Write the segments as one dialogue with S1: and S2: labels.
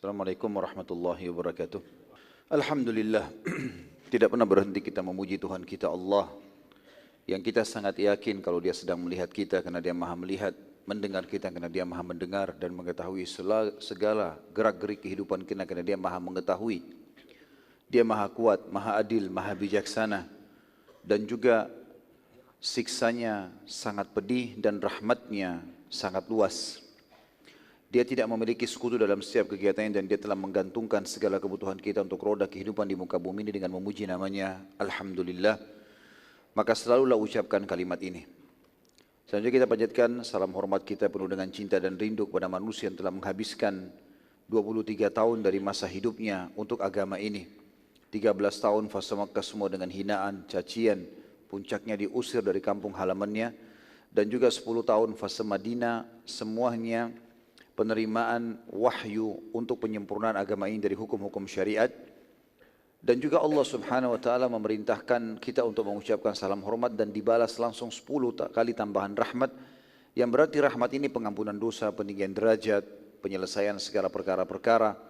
S1: Assalamualaikum warahmatullahi wabarakatuh. Alhamdulillah, tidak pernah berhenti kita memuji Tuhan kita Allah, yang kita sangat yakin kalau Dia sedang melihat kita karena Dia maha melihat, mendengar kita karena Dia maha mendengar, dan mengetahui segala gerak-gerik kehidupan kita karena Dia maha mengetahui. Dia maha kuat, maha adil, maha bijaksana, dan juga siksanya sangat pedih dan rahmatnya sangat luas. Dia tidak memiliki sekutu dalam setiap kegiatannya, dan Dia telah menggantungkan segala kebutuhan kita untuk roda kehidupan di muka bumi ini dengan memuji namanya Alhamdulillah. Maka selalulah ucapkan kalimat ini. Selanjutnya kita panjatkan salam hormat kita penuh dengan cinta dan rindu kepada manusia yang telah menghabiskan 23 tahun dari masa hidupnya untuk agama ini. 13 tahun fase Makkah semua dengan hinaan, cacian, puncaknya diusir dari kampung halamannya, dan juga 10 tahun fase Madinah, semuanya penerimaan wahyu untuk penyempurnaan agama ini dari hukum-hukum syariat. Dan juga Allah subhanahu wa ta'ala memerintahkan kita untuk mengucapkan salam hormat dan dibalas langsung 10 kali tambahan rahmat, yang berarti rahmat ini pengampunan dosa, peninggian derajat, penyelesaian segala perkara-perkara.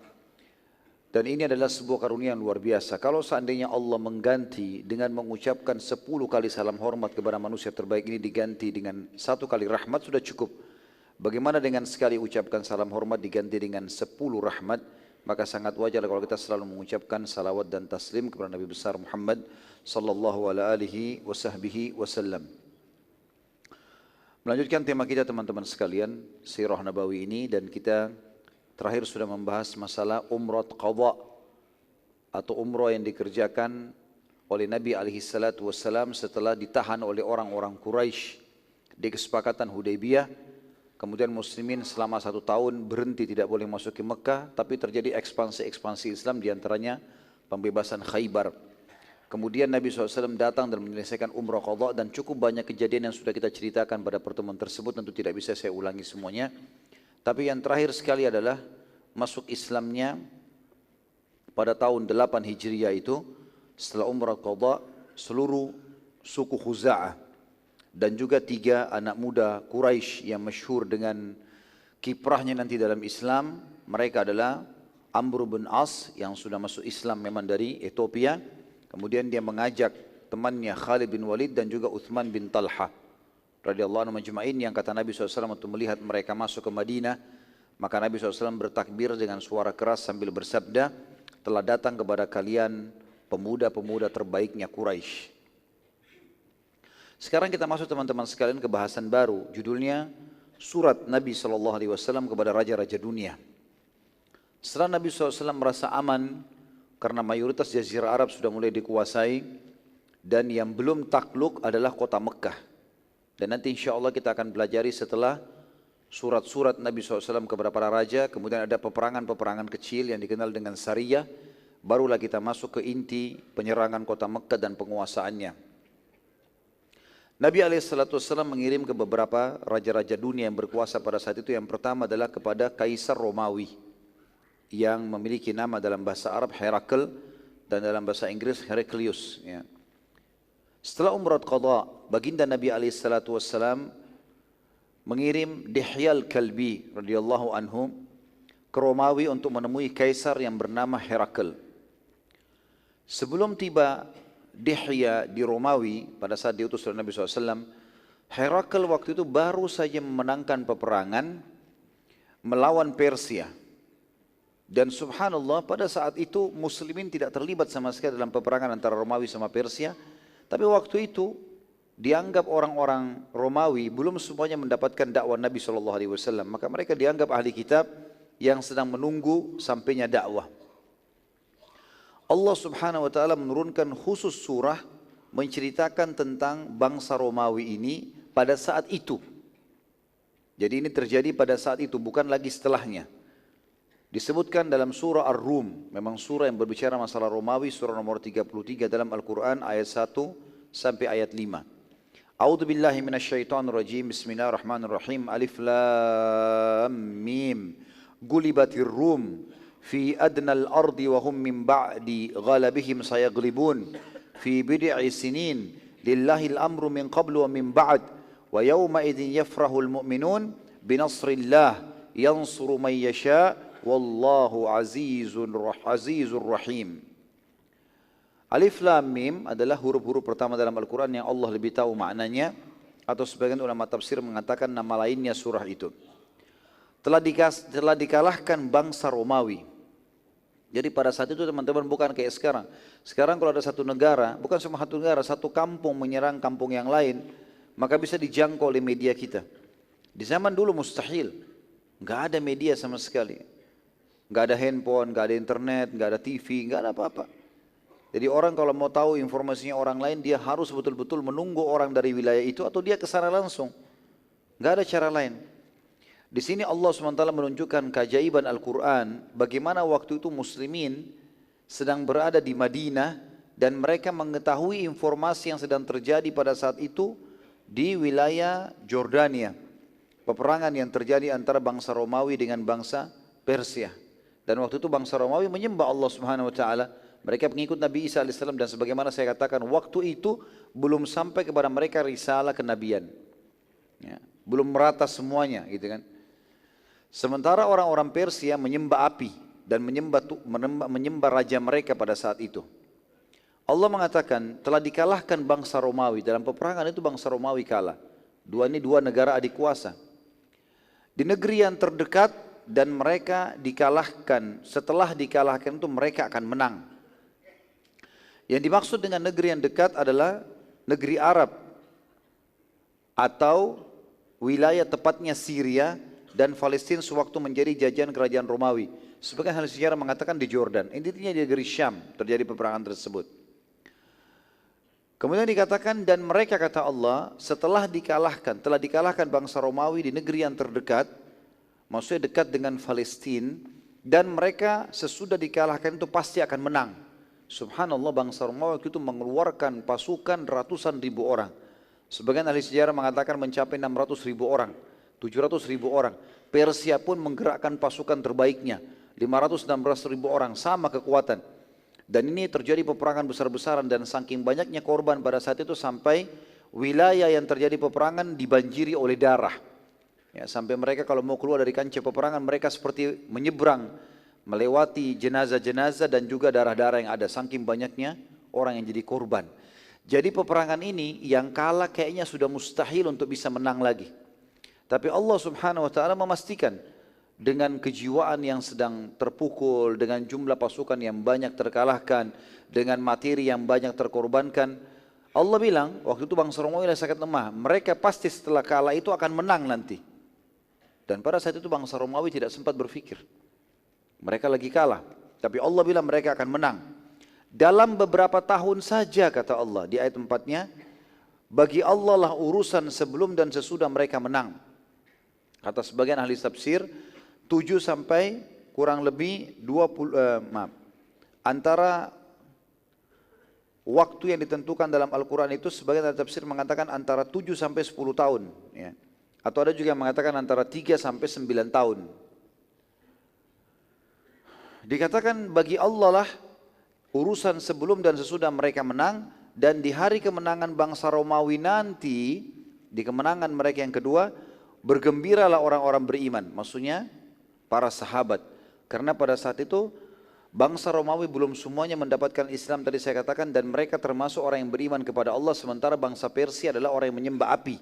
S1: Dan ini adalah sebuah karunia yang luar biasa. Kalau seandainya Allah mengganti dengan mengucapkan 10 kali salam hormat kepada manusia terbaik ini diganti dengan 1 kali rahmat sudah cukup. Bagaimana dengan sekali ucapkan salam hormat diganti dengan 10 rahmat? Maka sangat wajar kalau kita selalu mengucapkan salawat dan taslim kepada Nabi besar Muhammad sallallahu alaihi wasallam. Melanjutkan tema kita teman-teman sekalian, Sirah Nabawi ini, dan kita terakhir sudah membahas masalah umrah qadha atau umrah yang dikerjakan oleh Nabi alaihi salatu wasallam setelah ditahan oleh orang-orang Quraisy di kesepakatan Hudaybiyah. Kemudian muslimin selama 1 tahun berhenti, tidak boleh masuk ke Mekah, tapi terjadi ekspansi Islam, diantaranya pembebasan Khaybar. Kemudian Nabi SAW datang dan menyelesaikan umrah qadha, dan cukup banyak kejadian yang sudah kita ceritakan pada pertemuan tersebut, tentu tidak bisa saya ulangi semuanya. Tapi yang terakhir sekali adalah masuk Islamnya pada tahun 8 Hijriah itu, setelah umrah qadha, seluruh suku Khuza'ah dan juga 3 anak muda Quraisy yang masyhur dengan kiprahnya nanti dalam Islam. Mereka adalah Amr bin As yang sudah masuk Islam memang dari Ethiopia. Kemudian dia mengajak temannya Khalid bin Walid dan juga Uthman bin Talha radhiyallahu anhu majma'in, yang kata Nabi SAW untuk melihat mereka masuk ke Madinah, maka Nabi SAW bertakbir dengan suara keras sambil bersabda, telah datang kepada kalian pemuda-pemuda terbaiknya Quraisy. Sekarang kita masuk teman-teman sekalian ke bahasan baru, judulnya surat Nabi SAW kepada raja-raja dunia. Setelah Nabi SAW merasa aman karena mayoritas jazirah Arab sudah mulai dikuasai, dan yang belum takluk adalah kota Mekah. Dan nanti insya Allah kita akan pelajari setelah surat-surat Nabi SAW kepada para raja, kemudian ada peperangan-peperangan kecil yang dikenal dengan Sariyah, barulah kita masuk ke inti penyerangan kota Mekah dan penguasaannya. Nabi SAW mengirim ke beberapa raja-raja dunia yang berkuasa pada saat itu. Yang pertama adalah kepada Kaisar Romawi yang memiliki nama dalam bahasa Arab Herakl dan dalam bahasa Inggris Heraclius. Ya. Setelah umrah qadha, baginda Nabi SAW mengirim Dihyal Kalbi radhiyallahu anhu ke Romawi untuk menemui Kaisar yang bernama Herakl. Sebelum tiba Dihya di Romawi pada saat diutus oleh Nabi SAW, Herakl waktu itu baru saja memenangkan peperangan melawan Persia. Dan subhanallah pada saat itu muslimin tidak terlibat sama sekali dalam peperangan antara Romawi sama Persia. Tapi waktu itu dianggap orang-orang Romawi belum semuanya mendapatkan dakwah Nabi SAW. Maka mereka dianggap ahli kitab yang sedang menunggu sampainya dakwah. Allah subhanahu wa ta'ala menurunkan khusus surah menceritakan tentang bangsa Romawi ini pada saat itu. Jadi ini terjadi pada saat itu, bukan lagi setelahnya. Disebutkan dalam surah Ar-Rum, memang surah yang berbicara masalah Romawi, surah nomor 33 dalam Al-Quran ayat 1 sampai ayat 5. A'udzu billahi minasyaitonir rajim. Bismillahirrahmanirrahim. Alif lam mim. Gulibatir Rum في أدنى الأرض وهم من بعد غلبهم سيغلبون في بضع سنين لله الأمر من قبل ومن بعد ويومئذ يفرح المؤمنون بنصر الله ينصر من يشاء wallahu azizur rahim. Alif Lam Mim adalah huruf-huruf pertama dalam Al-Quran yang Allah lebih tahu maknanya, atau sebagian ulama tafsir mengatakan nama lainnya surah itu. Telah dikalahkan bangsa Romawi. Jadi pada saat itu teman-teman bukan kayak sekarang. Sekarang kalau ada satu negara, bukan cuma satu negara, satu kampung menyerang kampung yang lain, maka bisa dijangkau oleh media kita. Di zaman dulu mustahil, nggak ada media sama sekali. Nggak ada handphone, nggak ada internet, nggak ada TV, nggak ada apa-apa. Jadi orang kalau mau tahu informasinya orang lain, dia harus betul-betul menunggu orang dari wilayah itu atau dia ke sana langsung. Nggak ada cara lain. Di sini Allah SWT menunjukkan keajaiban Al-Quran, bagaimana waktu itu muslimin sedang berada di Madinah dan mereka mengetahui informasi yang sedang terjadi pada saat itu di wilayah Jordania. Peperangan yang terjadi antara bangsa Romawi dengan bangsa Persia. Dan waktu itu bangsa Romawi menyembah Allah Subhanahu Wa Taala. Mereka pengikut Nabi Isa AS, dan sebagaimana saya katakan, waktu itu belum sampai kepada mereka risalah kenabian. Ya, belum merata semuanya gitu kan. Sementara orang-orang Persia menyembah api dan menyembah raja mereka pada saat itu. Allah mengatakan telah dikalahkan bangsa Romawi. Dalam peperangan itu bangsa Romawi kalah. Dua negara adik kuasa. Di negeri yang terdekat dan mereka dikalahkan. Setelah dikalahkan itu mereka akan menang. Yang dimaksud dengan negeri yang dekat adalah negeri Arab atau wilayah tepatnya Syria dan Palestina sewaktu menjadi jajahan kerajaan Romawi. Sebagian ahli sejarah mengatakan di Jordan. Intinya di negeri Syam terjadi peperangan tersebut. Kemudian dikatakan dan mereka kata Allah setelah telah dikalahkan bangsa Romawi di negeri yang terdekat, maksudnya dekat dengan Palestina, dan mereka sesudah dikalahkan itu pasti akan menang. Subhanallah, bangsa Romawi itu mengeluarkan pasukan ratusan ribu orang. Sebagian ahli sejarah mengatakan mencapai 600.000 orang, 700.000 orang. Persia pun menggerakkan pasukan terbaiknya, 516.000 orang, sama kekuatan. Dan ini terjadi peperangan besar-besaran dan saking banyaknya korban pada saat itu sampai wilayah yang terjadi peperangan dibanjiri oleh darah. Ya, sampai mereka kalau mau keluar dari kancah peperangan mereka seperti menyeberang, melewati jenazah-jenazah dan juga darah-darah yang ada, saking banyaknya orang yang jadi korban. Jadi peperangan ini yang kalah kayaknya sudah mustahil untuk bisa menang lagi. Tapi Allah Subhanahu Wa Taala memastikan dengan kejiwaan yang sedang terpukul, dengan jumlah pasukan yang banyak terkalahkan, dengan materi yang banyak terkorbankan, Allah bilang waktu itu bangsa Romawi sangat lemah. Mereka pasti setelah kalah itu akan menang nanti. Dan pada saat itu bangsa Romawi tidak sempat berpikir. Mereka lagi kalah, tapi Allah bilang mereka akan menang. Dalam beberapa tahun saja kata Allah di ayat 4-nya, bagi Allah lah urusan sebelum dan sesudah mereka menang. Kata sebagian ahli tafsir, 7 sampai kurang lebih 20, antara waktu yang ditentukan dalam Al-Quran itu sebagian ahli tafsir mengatakan antara 7 sampai 10 tahun. Ya. Atau ada juga yang mengatakan antara 3 sampai 9 tahun. Dikatakan bagi Allah lah urusan sebelum dan sesudah mereka menang, dan di hari kemenangan bangsa Romawi nanti, di kemenangan mereka yang kedua, bergembiralah orang-orang beriman, maksudnya para sahabat. Karena pada saat itu bangsa Romawi belum semuanya mendapatkan Islam tadi saya katakan, dan mereka termasuk orang yang beriman kepada Allah, sementara bangsa Persia adalah orang yang menyembah api.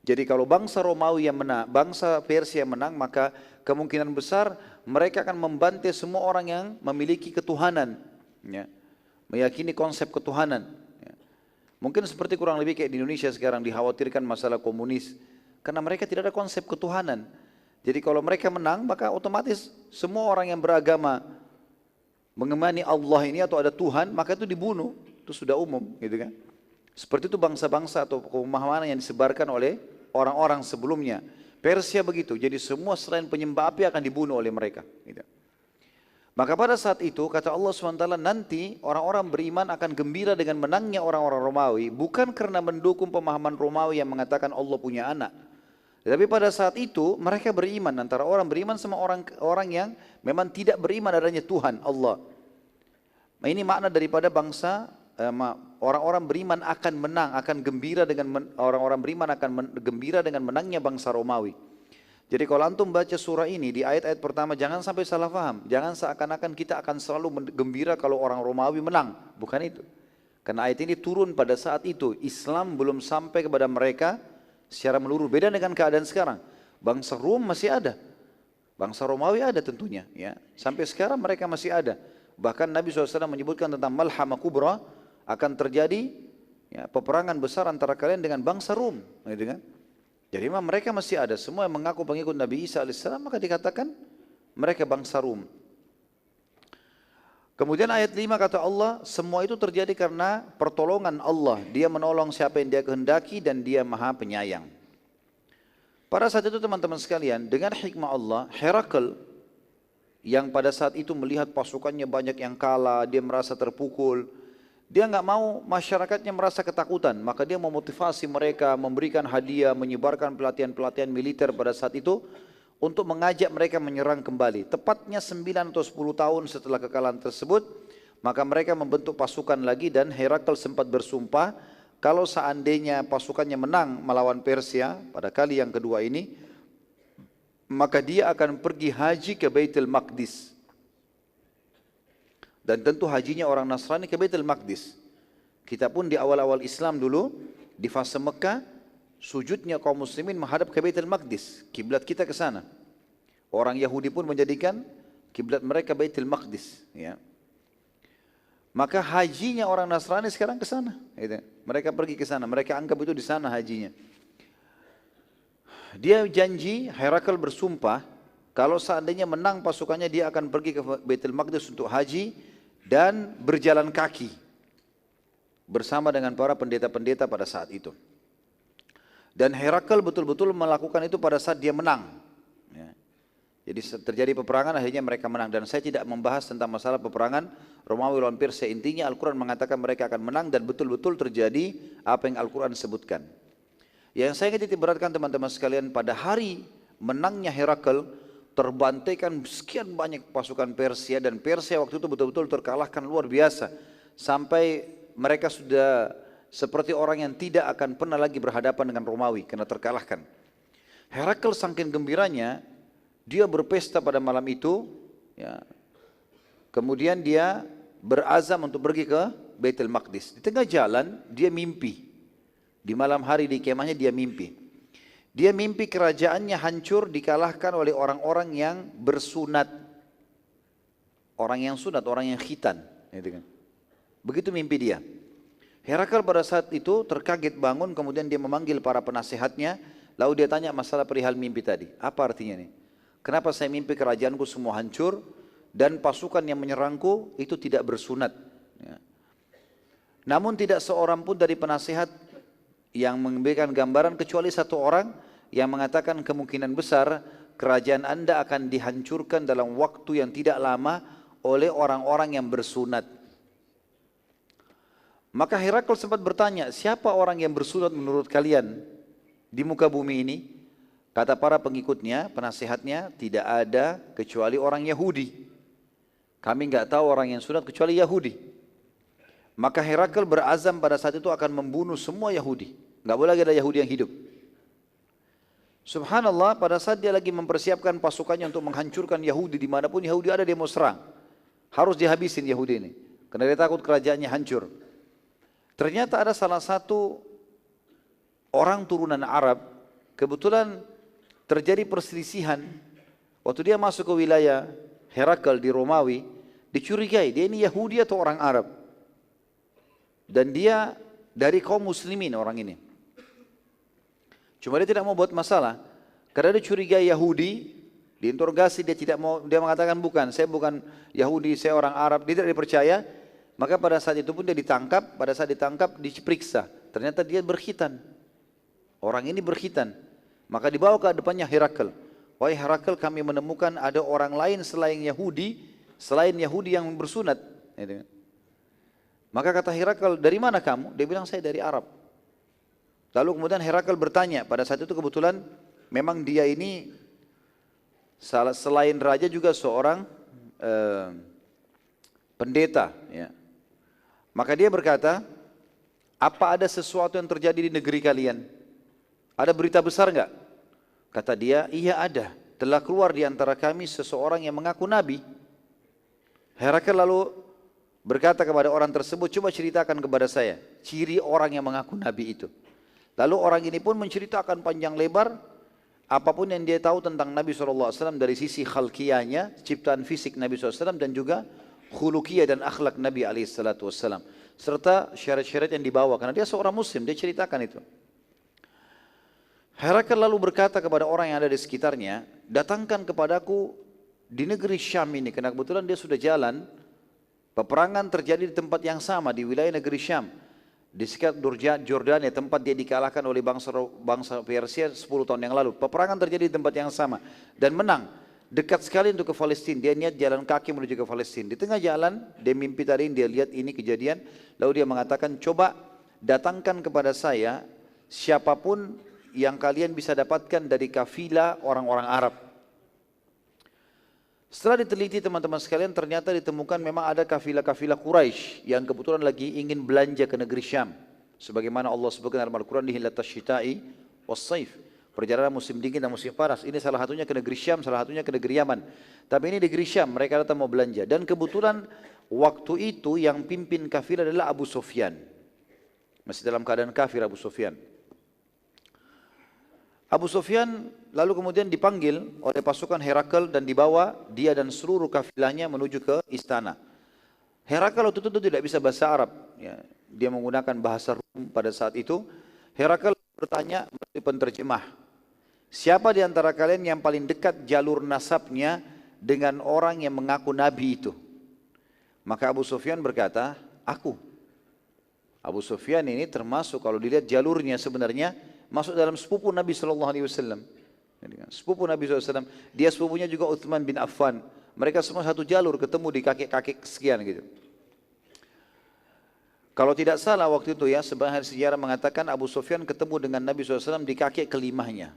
S1: Jadi kalau bangsa Romawi yang menang, bangsa Persia yang menang, maka kemungkinan besar mereka akan membantai semua orang yang memiliki ketuhanan, ya, meyakini konsep ketuhanan. Ya. Mungkin seperti kurang lebih kayak di Indonesia sekarang dikhawatirkan masalah komunis, karena mereka tidak ada konsep ketuhanan. Jadi kalau mereka menang, maka otomatis semua orang yang beragama mengemani Allah ini atau ada Tuhan, maka itu dibunuh, itu sudah umum, gitu kan? Seperti itu bangsa-bangsa atau pemahaman yang disebarkan oleh orang-orang sebelumnya. Persia begitu, jadi semua selain penyembah api akan dibunuh oleh mereka. Gitu. Maka pada saat itu kata Allah SWT, nanti orang-orang beriman akan gembira dengan menangnya orang-orang Romawi, bukan karena mendukung pemahaman Romawi yang mengatakan Allah punya anak. Tapi pada saat itu mereka beriman, antara orang beriman sama orang yang memang tidak beriman adanya Tuhan Allah. Nah, ini makna daripada bangsa orang-orang beriman akan menang, akan gembira dengan orang-orang beriman akan gembira dengan menangnya bangsa Romawi. Jadi kalau antum baca surah ini di ayat-ayat pertama jangan sampai salah paham. Jangan seakan-akan kita akan selalu gembira kalau orang Romawi menang. Bukan itu. Karena ayat ini turun pada saat itu. Islam belum sampai kepada mereka secara menyeluruh. Beda dengan keadaan sekarang. Bangsa Rom masih ada. Bangsa Romawi ada tentunya. Ya. Sampai sekarang mereka masih ada. Bahkan Nabi SAW menyebutkan tentang Malhamah Kubra akan terjadi ya, peperangan besar antara kalian dengan bangsa Rom. Gitu kan? Jadi memang mereka masih ada. Semua yang mengaku pengikut Nabi Isa AS maka dikatakan mereka bangsa Rum. Kemudian ayat 5 kata Allah, semua itu terjadi karena pertolongan Allah. Dia menolong siapa yang dia kehendaki dan dia maha penyayang. Pada saat itu teman-teman sekalian, dengan hikmah Allah, Herakl yang pada saat itu melihat pasukannya banyak yang kalah, dia merasa terpukul. Dia nggak mau masyarakatnya merasa ketakutan, maka dia memotivasi mereka, memberikan hadiah, menyebarkan pelatihan-pelatihan militer pada saat itu untuk mengajak mereka menyerang kembali. Tepatnya 9 atau 10 tahun setelah kekalahan tersebut, maka mereka membentuk pasukan lagi dan Herakl sempat bersumpah kalau seandainya pasukannya menang melawan Persia pada kali yang kedua ini, maka dia akan pergi haji ke Baitul Maqdis. Dan tentu hajinya orang Nasrani ke Baitul Maqdis. Kita pun di awal-awal Islam dulu, di fase Mekah, sujudnya kaum muslimin menghadap ke Baitul Maqdis. Kiblat kita ke sana. Orang Yahudi pun menjadikan kiblat mereka Baitul Maqdis. Ya. Maka hajinya orang Nasrani sekarang ke sana. Gitu. Mereka pergi ke sana, mereka anggap itu di sana hajinya. Dia janji, Herakl bersumpah, kalau seandainya menang pasukannya dia akan pergi ke Baitul Maqdis untuk haji dan berjalan kaki bersama dengan para pendeta-pendeta pada saat itu. Dan Herakl betul-betul melakukan itu pada saat dia menang. Ya. Jadi terjadi peperangan, akhirnya mereka menang. Dan saya tidak membahas tentang masalah peperangan Romawi lawan Persia. Intinya Al-Quran mengatakan mereka akan menang dan betul-betul terjadi apa yang Al-Quran sebutkan. Yang saya ingin titik beratkan teman-teman sekalian, pada hari menangnya Herakl, terbantaikan sekian banyak pasukan Persia dan Persia waktu itu betul-betul terkalahkan luar biasa. Sampai mereka sudah seperti orang yang tidak akan pernah lagi berhadapan dengan Romawi karena terkalahkan. Herakl saking gembiranya, dia berpesta pada malam itu. Ya. Kemudian dia berazam untuk pergi ke Baitul Maqdis. Di tengah jalan dia mimpi. Di malam hari di kemahnya dia mimpi. Dia mimpi kerajaannya hancur dikalahkan oleh orang-orang yang bersunat. Orang yang sunat, orang yang khitan. Begitu mimpi dia. Herakl pada saat itu terkaget bangun, kemudian dia memanggil para penasehatnya. Lalu dia tanya masalah perihal mimpi tadi. Apa artinya ini? Kenapa saya mimpi kerajaanku semua hancur dan pasukan yang menyerangku itu tidak bersunat? Ya. Namun tidak seorang pun dari penasehat yang memberikan gambaran kecuali satu orang yang mengatakan kemungkinan besar kerajaan Anda akan dihancurkan dalam waktu yang tidak lama oleh orang-orang yang bersunat. Maka Herakl sempat bertanya, siapa orang yang bersunat menurut kalian di muka bumi ini? Kata para pengikutnya, penasehatnya, tidak ada kecuali orang Yahudi. Kami nggak tahu orang yang sunat kecuali Yahudi. Maka Herakl berazam pada saat itu akan membunuh semua Yahudi. Nggak boleh lagi ada Yahudi yang hidup. Subhanallah, pada saat dia lagi mempersiapkan pasukannya untuk menghancurkan Yahudi, dimanapun Yahudi ada dia mau serang. Harus dihabisin Yahudi ini, karena dia takut kerajaannya hancur. Ternyata ada salah satu orang turunan Arab, kebetulan terjadi perselisihan. Waktu dia masuk ke wilayah Herakl di Romawi, dicurigai, dia ini Yahudi atau orang Arab. Dan dia dari kaum muslimin orang ini. Cuma dia tidak mau buat masalah. Karena dia curiga Yahudi, diinterogasi dia tidak mau, dia mengatakan bukan, saya bukan Yahudi, saya orang Arab, dia tidak dipercaya. Maka pada saat itu pun dia ditangkap, pada saat ditangkap diperiksa. Ternyata dia berkhitan. Orang ini berkhitan. Maka dibawa ke depannya Herakl. Wahai Herakl, kami menemukan ada orang lain selain Yahudi yang bersunat. Maka kata Herakl, dari mana kamu? Dia bilang, saya dari Arab. Lalu kemudian Herakl bertanya, pada saat itu kebetulan memang dia ini selain raja juga seorang pendeta. Ya. Maka dia berkata, apa ada sesuatu yang terjadi di negeri kalian? Ada berita besar enggak? Kata dia, iya ada. Telah keluar di antara kami seseorang yang mengaku nabi. Herakl lalu berkata kepada orang tersebut, coba ceritakan kepada saya ciri orang yang mengaku nabi itu. Lalu orang ini pun menceritakan panjang lebar apapun yang dia tahu tentang Nabi SAW dari sisi khalqiyahnya, ciptaan fisik Nabi SAW, dan juga khuluqiyah dan akhlak Nabi SAW. Serta syarat-syarat yang dibawa, karena dia seorang muslim, dia ceritakan itu. Herakl lalu berkata kepada orang yang ada di sekitarnya, datangkan kepadaku di negeri Syam ini, karena kebetulan dia sudah jalan, peperangan terjadi di tempat yang sama, di wilayah negeri Syam. Di sekitar Jordania, tempat dia dikalahkan oleh bangsa Persia 10 tahun yang lalu. Peperangan terjadi di tempat yang sama dan menang. Dekat sekali untuk ke Palestina. Dia niat jalan kaki menuju ke Palestina. Di tengah jalan, dia mimpi tadi, dia lihat ini kejadian. Lalu dia mengatakan, coba datangkan kepada saya siapapun yang kalian bisa dapatkan dari kafilah orang-orang Arab. Setelah diteliti teman-teman sekalian, ternyata ditemukan memang ada kafilah-kafilah Quraisy yang kebetulan lagi ingin belanja ke negeri Syam. Sebagaimana Allah sebutkan dalam Al-Quran, Hillatas Syita'i was-Saif. Perjalanan musim dingin dan musim panas. Ini salah satunya ke negeri Syam, salah satunya ke negeri Yaman. Tapi ini negeri Syam, mereka datang mau belanja. Dan kebetulan waktu itu yang pimpin kafilah adalah Abu Sufyan. Masih dalam keadaan kafir Abu Sufyan. Abu Sufyan lalu kemudian dipanggil oleh pasukan Herakl dan dibawa dia dan seluruh kafilahnya menuju ke istana. Herakl waktu itu tidak bisa bahasa Arab. Ya, dia menggunakan bahasa Rum pada saat itu. Herakl bertanya melalui penterjemah, siapa di antara kalian yang paling dekat jalur nasabnya dengan orang yang mengaku nabi itu? Maka Abu Sufyan berkata, aku. Abu Sufyan ini termasuk kalau dilihat jalurnya sebenarnya masuk dalam sepupu Nabi SAW. Sepupu Nabi SAW. Dia sepupunya juga Uthman bin Affan. Mereka semua satu jalur, ketemu di kakek-kakek sekian gitu. Kalau tidak salah waktu itu ya, sebagian sejarah mengatakan Abu Sufyan ketemu dengan Nabi SAW di kakek kelimahnya.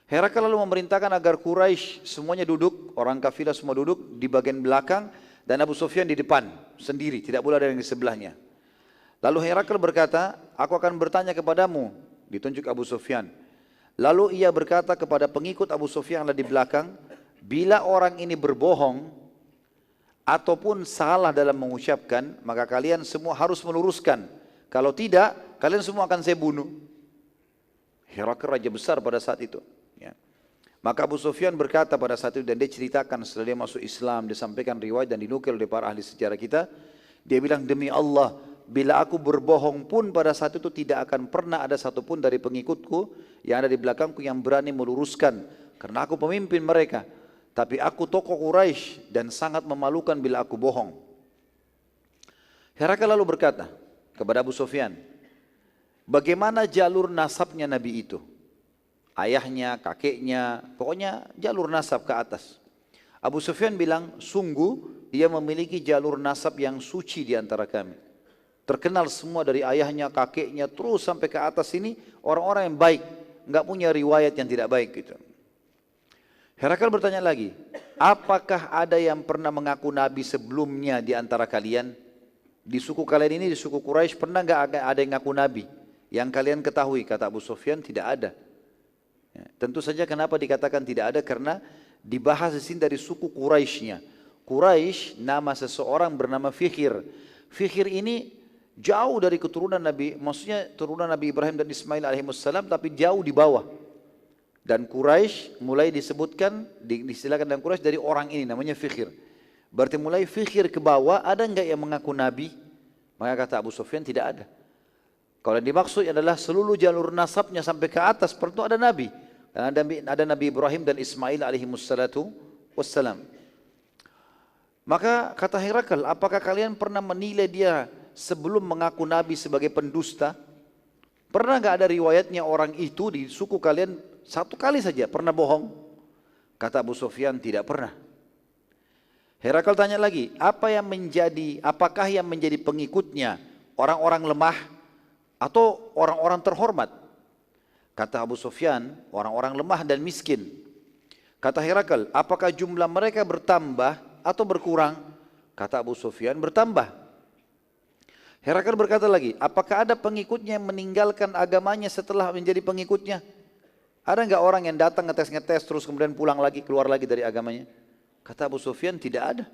S1: Herakl lalu memerintahkan agar Quraisy semuanya duduk, orang kafilah semua duduk di bagian belakang, dan Abu Sufyan di depan sendiri, tidak boleh ada yang di sebelahnya. Lalu Herakl berkata, aku akan bertanya kepadamu, ditunjuk Abu Sufyan. Lalu ia berkata kepada pengikut Abu Sufyan yang ada di belakang, bila orang ini berbohong ataupun salah dalam mengucapkan, maka kalian semua harus meluruskan. Kalau tidak, kalian semua akan saya bunuh. Herakl raja besar pada saat itu. Ya. Maka Abu Sufyan berkata pada saat itu, dan dia ceritakan setelah dia masuk Islam, dia sampaikan riwayat dan dinukil oleh para ahli sejarah kita, dia bilang, demi Allah, bila aku berbohong pun pada saat itu tidak akan pernah ada satupun dari pengikutku yang ada di belakangku yang berani meluruskan. Karena aku pemimpin mereka. Tapi aku tokoh Quraisy dan sangat memalukan bila aku bohong. Herakl lalu berkata kepada Abu Sufyan, bagaimana jalur nasabnya Nabi itu? Ayahnya, kakeknya, pokoknya jalur nasab ke atas. Abu Sufyan bilang, sungguh dia memiliki jalur nasab yang suci di antara kami. Terkenal semua dari ayahnya, kakeknya, terus sampai ke atas ini orang-orang yang baik, nggak punya riwayat yang tidak baik gitu. Herakl bertanya lagi, apakah ada yang pernah mengaku nabi sebelumnya di antara kalian? Di suku kalian ini, di suku Quraisy pernah nggak ada yang ngaku nabi? Yang kalian ketahui, kata Abu Sufyan, tidak ada. Ya, tentu saja kenapa dikatakan tidak ada, karena dibahas di sini dari suku Quraisynya. Quraisy nama seseorang bernama Fikhr. Fikhr ini jauh dari keturunan Nabi, maksudnya turunan Nabi Ibrahim dan Ismail alaihissalam, tapi jauh di bawah. Dan Quraisy mulai disebutkan, diistilahkan dalam Quraisy dari orang ini namanya Fikhr. Berarti mulai Fikhr ke bawah, ada enggak yang mengaku nabi? Maka kata Abu Sufyan, tidak ada. Kalau yang dimaksud adalah seluruh jalur nasabnya sampai ke atas, perlu ada nabi. Dan ada Nabi Ibrahim dan Ismail alaihissalam. Maka kata Herakl, apakah kalian pernah menilai dia sebelum mengaku nabi sebagai pendusta? Pernah enggak ada riwayatnya orang itu di suku kalian satu kali saja pernah bohong? Kata Abu Sufyan, tidak pernah. Herakl tanya lagi, apakah yang menjadi pengikutnya orang-orang lemah atau orang-orang terhormat? Kata Abu Sufyan, orang-orang lemah dan miskin. Kata Herakl, apakah jumlah mereka bertambah atau berkurang? Kata Abu Sufyan, bertambah. Herakl berkata lagi, apakah ada pengikutnya yang meninggalkan agamanya setelah menjadi pengikutnya? Ada nggak orang yang datang ngetes-ngetes terus kemudian pulang lagi, keluar lagi dari agamanya? Kata Abu Sufyan, tidak ada.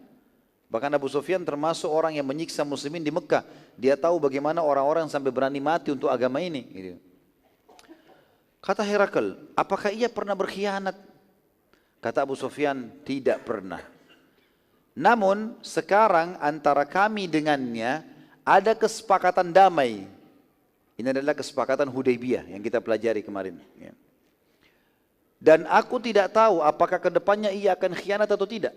S1: Bahkan Abu Sufyan termasuk orang yang menyiksa muslimin di Mekah. Dia tahu bagaimana orang-orang sampai berani mati untuk agama ini. Gitu. Kata Herakl, apakah ia pernah berkhianat? Kata Abu Sufyan, tidak pernah. Namun sekarang antara kami dengannya ada kesepakatan damai. Ini adalah kesepakatan Hudaybiyah yang kita pelajari kemarin. Ya. Dan aku tidak tahu apakah kedepannya ia akan khianat atau tidak.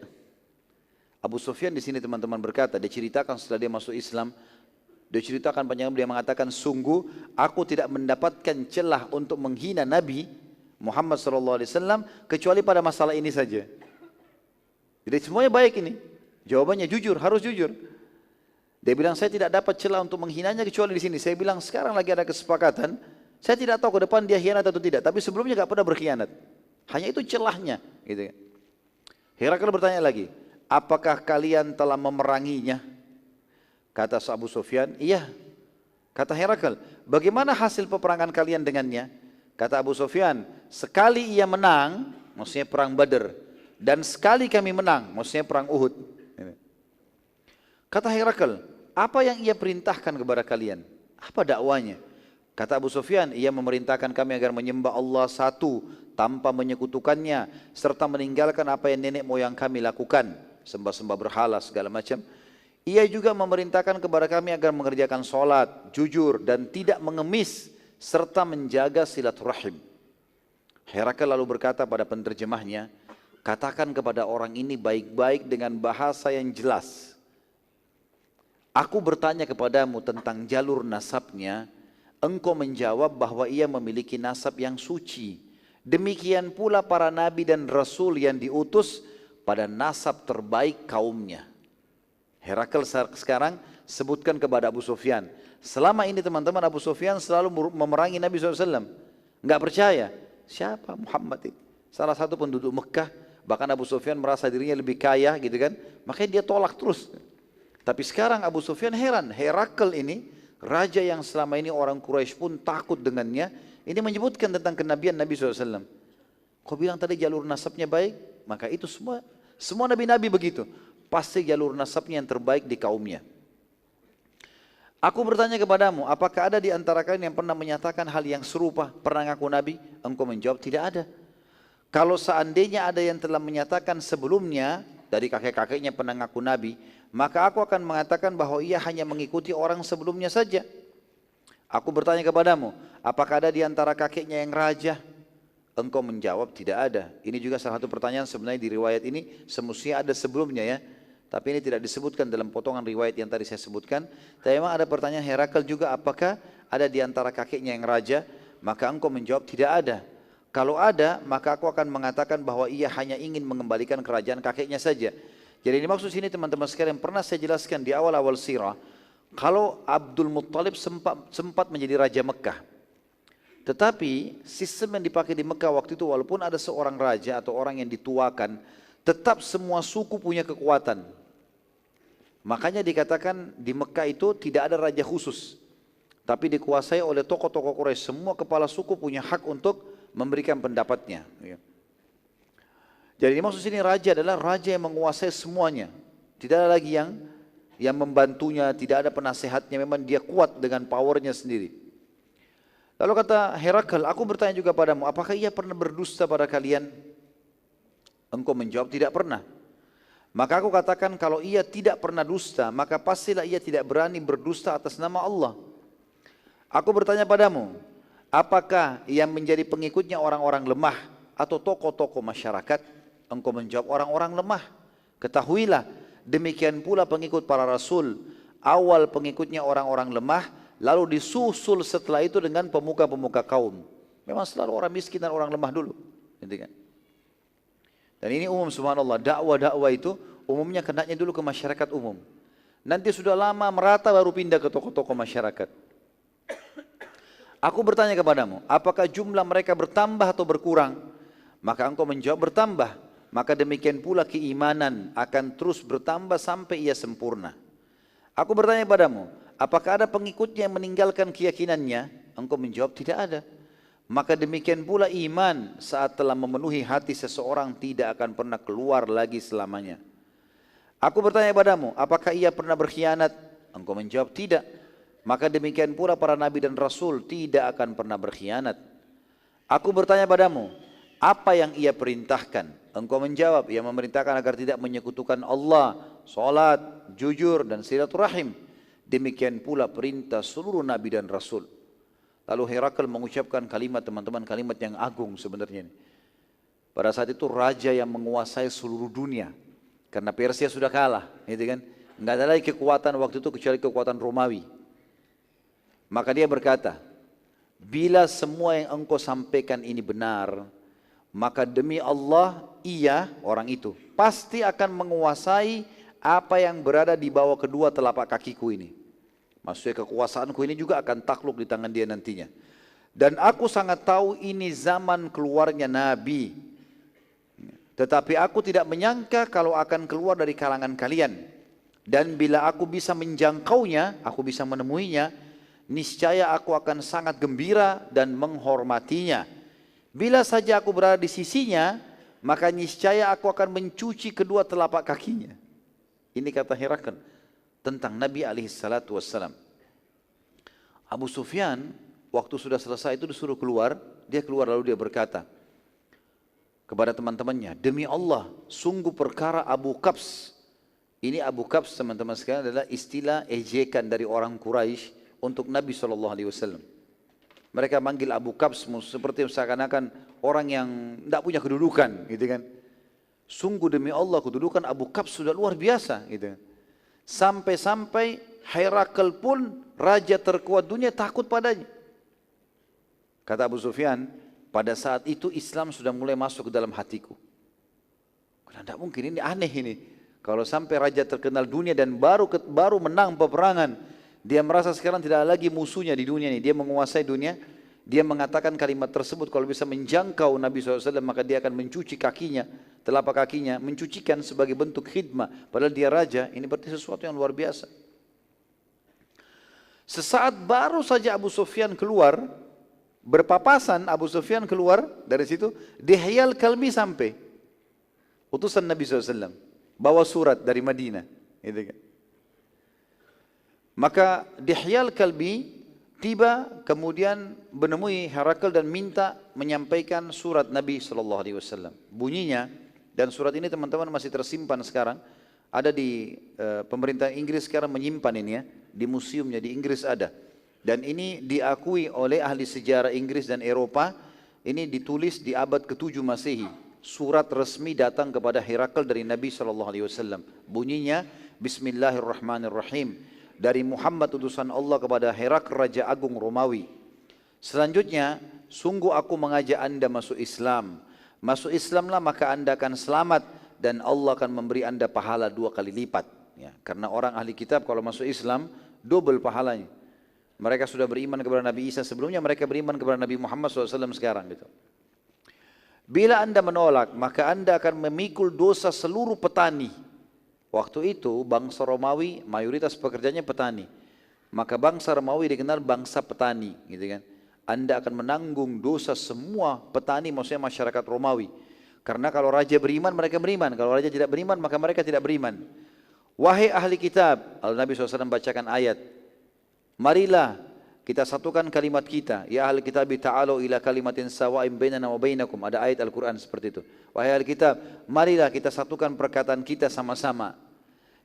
S1: Abu Sufyan di sini teman-teman berkata, dia ceritakan setelah dia masuk Islam, dia ceritakan panjang, dia mengatakan, sungguh aku tidak mendapatkan celah untuk menghina Nabi Muhammad SAW kecuali pada masalah ini saja. Jadi semuanya baik ini. Jawabannya jujur, harus jujur. Dia bilang, saya tidak dapat celah untuk menghinanya kecuali di sini. Saya bilang, sekarang lagi ada kesepakatan. Saya tidak tahu ke depan dia khianat atau tidak. Tapi sebelumnya gak pernah berkhianat. Hanya itu celahnya. Gitu. Herakl bertanya lagi, apakah kalian telah memeranginya? Kata Abu Sufyan, iya. Kata Herakl, bagaimana hasil peperangan kalian dengannya? Kata Abu Sufyan, sekali ia menang, maksudnya perang Badr. Dan sekali kami menang, maksudnya perang Uhud. Kata Herakl, apa yang ia perintahkan kepada kalian? Apa dakwanya? Kata Abu Sufyan, ia memerintahkan kami agar menyembah Allah satu tanpa menyekutukannya, serta meninggalkan apa yang nenek moyang kami lakukan, sembah-sembah berhala segala macam. Ia juga memerintahkan kepada kami agar mengerjakan sholat, jujur dan tidak mengemis, serta menjaga silaturahim. Herakl lalu berkata pada penerjemahnya, katakan kepada orang ini baik-baik dengan bahasa yang jelas. Aku bertanya kepadamu tentang jalur nasabnya, engkau menjawab bahwa ia memiliki nasab yang suci. Demikian pula para nabi dan rasul yang diutus pada nasab terbaik kaumnya. Herakl sekarang sebutkan kepada Abu Sufyan. Selama ini teman-teman Abu Sufyan selalu memerangi Nabi SAW. Enggak percaya. Siapa Muhammad itu? Salah satu penduduk Mekah. Bahkan Abu Sufyan merasa dirinya lebih kaya gitu kan. Makanya dia tolak terus. Tapi sekarang Abu Sufyan heran, Herakl ini, raja yang selama ini orang Quraisy pun takut dengannya, ini menyebutkan tentang kenabian Nabi SAW. Kau bilang tadi jalur nasabnya baik, maka itu semua nabi-nabi begitu. Pasti jalur nasabnya yang terbaik di kaumnya. Aku bertanya kepadamu, apakah ada di antara kalian yang pernah menyatakan hal yang serupa, pernah ngaku nabi? Engkau menjawab, tidak ada. Kalau seandainya ada yang telah menyatakan sebelumnya, dari kakek-kakeknya pernah ngaku nabi, maka aku akan mengatakan bahwa ia hanya mengikuti orang sebelumnya saja. Aku bertanya kepadamu, apakah ada di antara kakeknya yang raja? Engkau menjawab, tidak ada. Ini juga salah satu pertanyaan sebenarnya di riwayat ini, semestinya ada sebelumnya ya. Tapi ini tidak disebutkan dalam potongan riwayat yang tadi saya sebutkan. Tapi memang ada pertanyaan Herakl juga, apakah ada di antara kakeknya yang raja? Maka engkau menjawab, tidak ada. Kalau ada, maka aku akan mengatakan bahwa ia hanya ingin mengembalikan kerajaan kakeknya saja. Jadi ini maksud sini teman-teman sekalian, pernah saya jelaskan di awal-awal sirah, kalau Abdul Muttalib sempat menjadi raja Mekah. Tetapi sistem yang dipakai di Mekah waktu itu, walaupun ada seorang raja atau orang yang dituakan, tetap semua suku punya kekuatan. Makanya dikatakan di Mekah itu tidak ada raja khusus, tapi dikuasai oleh tokoh-tokoh Quraisy. Semua kepala suku punya hak untuk memberikan pendapatnya. Jadi maksud sini raja adalah raja yang menguasai semuanya. Tidak ada lagi yang membantunya, tidak ada penasehatnya, memang dia kuat dengan powernya sendiri. Lalu kata Herakl, aku bertanya juga padamu, apakah ia pernah berdusta pada kalian? Engkau menjawab, tidak pernah. Maka aku katakan, kalau ia tidak pernah dusta, maka pastilah ia tidak berani berdusta atas nama Allah. Aku bertanya padamu, apakah yang menjadi pengikutnya orang-orang lemah atau tokoh-tokoh masyarakat? Engkau menjawab, orang-orang lemah. Ketahuilah, demikian pula pengikut para rasul. Awal pengikutnya orang-orang lemah, lalu disusul setelah itu dengan pemuka-pemuka kaum. Memang selalu orang miskin dan orang lemah dulu. Dan ini umum, subhanallah, dakwah-dakwah itu umumnya kenanya dulu ke masyarakat umum. Nanti sudah lama merata baru pindah ke tokoh-tokoh masyarakat. Aku bertanya kepadamu, apakah jumlah mereka bertambah atau berkurang? Maka engkau menjawab, bertambah. Maka demikian pula keimanan akan terus bertambah sampai ia sempurna. Aku bertanya padamu, apakah ada pengikutnya yang meninggalkan keyakinannya? Engkau menjawab, tidak ada. Maka demikian pula iman saat telah memenuhi hati seseorang tidak akan pernah keluar lagi selamanya. Aku bertanya padamu, apakah ia pernah berkhianat? Engkau menjawab tidak. Maka demikian pula para nabi dan rasul tidak akan pernah berkhianat. Aku bertanya padamu, apa yang ia perintahkan? Engkau menjawab, ia memerintahkan agar tidak menyekutukan Allah, salat, jujur dan silaturahim. Demikian pula perintah seluruh nabi dan rasul. Lalu Herakl mengucapkan kalimat, teman-teman, kalimat yang agung sebenarnya. Pada saat itu raja yang menguasai seluruh dunia. Karena Persia sudah kalah, gitu kan? Enggak ada lagi kekuatan waktu itu kecuali kekuatan Romawi. Maka dia berkata, bila semua yang engkau sampaikan ini benar, maka demi Allah, ia, orang itu, pasti akan menguasai apa yang berada di bawah kedua telapak kakiku ini. Maksudnya kekuasaanku ini juga akan takluk di tangan dia nantinya. Dan aku sangat tahu ini zaman keluarnya Nabi. Tetapi aku tidak menyangka kalau akan keluar dari kalangan kalian. Dan bila aku bisa menjangkaunya, aku bisa menemuinya, niscaya aku akan sangat gembira dan menghormatinya. Bila saja aku berada di sisinya, maka niscaya aku akan mencuci kedua telapak kakinya. Ini kata Herakl tentang Nabi SAW. Abu Sufyan waktu sudah selesai itu disuruh keluar, dia keluar lalu dia berkata kepada teman-temannya, demi Allah, sungguh perkara Abu Qabs. Ini Abu Qabs teman-teman sekalian adalah istilah ejekan dari orang Quraisy untuk Nabi SAW. Mereka manggil Abu Qabs seperti seakan-akan orang yang tidak punya kedudukan, gitu kan. Sungguh demi Allah, kedudukan Abu Qabs sudah luar biasa, gitu. Sampai-sampai Herakl pun raja terkuat dunia takut padanya. Kata Abu Sufyan, pada saat itu Islam sudah mulai masuk ke dalam hatiku. Karena tidak mungkin, ini aneh ini. Kalau sampai raja terkenal dunia dan baru menang peperangan, dia merasa sekarang tidak lagi musuhnya di dunia ini. Dia menguasai dunia. Dia mengatakan kalimat tersebut, kalau bisa menjangkau Nabi SAW, maka dia akan mencuci kakinya, telapak kakinya, mencucikan sebagai bentuk khidmah. Padahal dia raja, ini berarti sesuatu yang luar biasa. Sesaat baru saja Abu Sufyan keluar, berpapasan Abu Sufyan keluar dari situ, Dihyal Kalbi sampai. Utusan Nabi SAW, bawa surat dari Madinah. Gitu kan. Maka Dihyal Kalbi tiba kemudian menemui Herakl dan minta menyampaikan surat Nabi SAW. Bunyinya, dan surat ini teman-teman masih tersimpan sekarang, ada di pemerintah Inggris sekarang menyimpan ini ya, di museumnya di Inggris ada. Dan ini diakui oleh ahli sejarah Inggris dan Eropa, ini ditulis di abad ke-7 Masehi. Surat resmi datang kepada Herakl dari Nabi SAW. Bunyinya, Bismillahirrahmanirrahim. Dari Muhammad utusan Allah kepada Herakl Raja Agung Romawi. Selanjutnya, sungguh aku mengajak anda masuk Islam. Masuk Islamlah maka anda akan selamat dan Allah akan memberi anda pahala 2 kali lipat. Ya, karena orang ahli kitab kalau masuk Islam, double pahalanya. Mereka sudah beriman kepada Nabi Isa sebelumnya, mereka beriman kepada Nabi Muhammad SAW sekarang. Gitu. Bila anda menolak, maka anda akan memikul dosa seluruh petani. Waktu itu bangsa Romawi mayoritas pekerjanya petani. Maka bangsa Romawi dikenal bangsa petani, gitu kan. Anda akan menanggung dosa semua petani, maksudnya masyarakat Romawi. Karena kalau raja beriman, mereka beriman. Kalau raja tidak beriman, maka mereka tidak beriman. Wahai ahli kitab, lalu Nabi SAW bacakan ayat. Marilah kita satukan kalimat kita. Ya ahli kitab, ta'alu ila kalimatin sawa'im bainana wa bainakum. Ada ayat Al-Quran seperti itu. Wahai ahli kitab, marilah kita satukan perkataan kita sama-sama.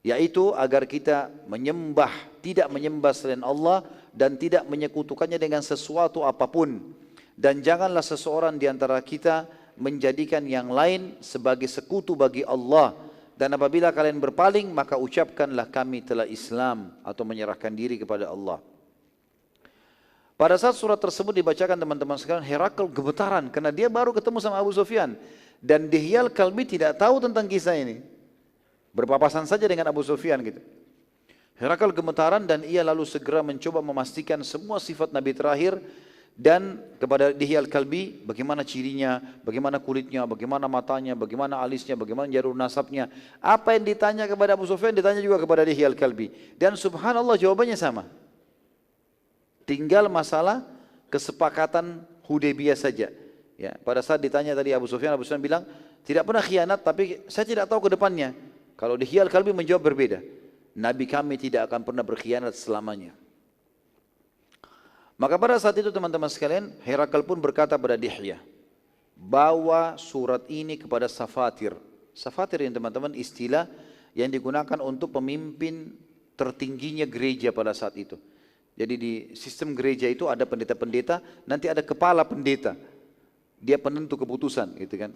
S1: Yaitu agar kita menyembah, tidak menyembah selain Allah dan tidak menyekutukannya dengan sesuatu apapun. Dan janganlah seseorang di antara kita menjadikan yang lain sebagai sekutu bagi Allah. Dan apabila kalian berpaling, maka ucapkanlah kami telah Islam atau menyerahkan diri kepada Allah. Pada saat surat tersebut dibacakan teman-teman sekalian, Herakl gemetaran karena dia baru ketemu sama Abu Sufyan. Dan Dihyal Kalbi tidak tahu tentang kisah ini. Berpapasan saja dengan Abu Sufyan gitu. Herakl gemetaran dan ia lalu segera mencoba memastikan semua sifat Nabi terakhir dan kepada Dihyal Kalbi, bagaimana cirinya, bagaimana kulitnya, bagaimana matanya, bagaimana alisnya, bagaimana jalur nasabnya. Apa yang ditanya kepada Abu Sufyan ditanya juga kepada Dihyal Kalbi. Dan subhanallah jawabannya sama. Tinggal masalah kesepakatan Hudaybiyah saja. Ya, pada saat ditanya tadi Abu Sufyan bilang, tidak pernah khianat, tapi saya tidak tahu ke depannya. Kalau Dihyal Kalbi menjawab berbeda. Nabi kami tidak akan pernah berkhianat selamanya. Maka pada saat itu teman-teman sekalian, Herakl pun berkata pada Dihya, bawa surat ini kepada Safatir. Safatir ini teman-teman istilah yang digunakan untuk pemimpin tertingginya gereja pada saat itu. Jadi di sistem gereja itu ada pendeta-pendeta, nanti ada kepala pendeta. Dia penentu keputusan gitu kan.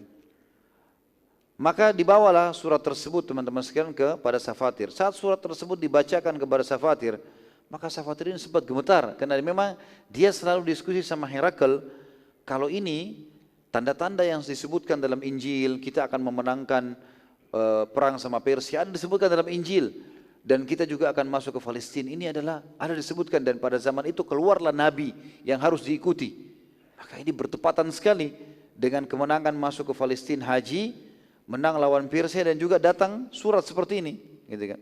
S1: Maka dibawalah surat tersebut teman-teman sekalian kepada Safatir. Saat surat tersebut dibacakan kepada Safatir, maka Safatir ini sempat gemetar. Karena memang dia selalu diskusi sama Herakl, kalau ini tanda-tanda yang disebutkan dalam Injil, kita akan memenangkan perang sama Persia, ada disebutkan dalam Injil. Dan kita juga akan masuk ke Palestina, ini adalah ada disebutkan. Dan pada zaman itu keluarlah Nabi yang harus diikuti. Maka ini bertepatan sekali dengan kemenangan masuk ke Palestina haji, menang lawan Persia dan juga datang surat seperti ini, gitu kan.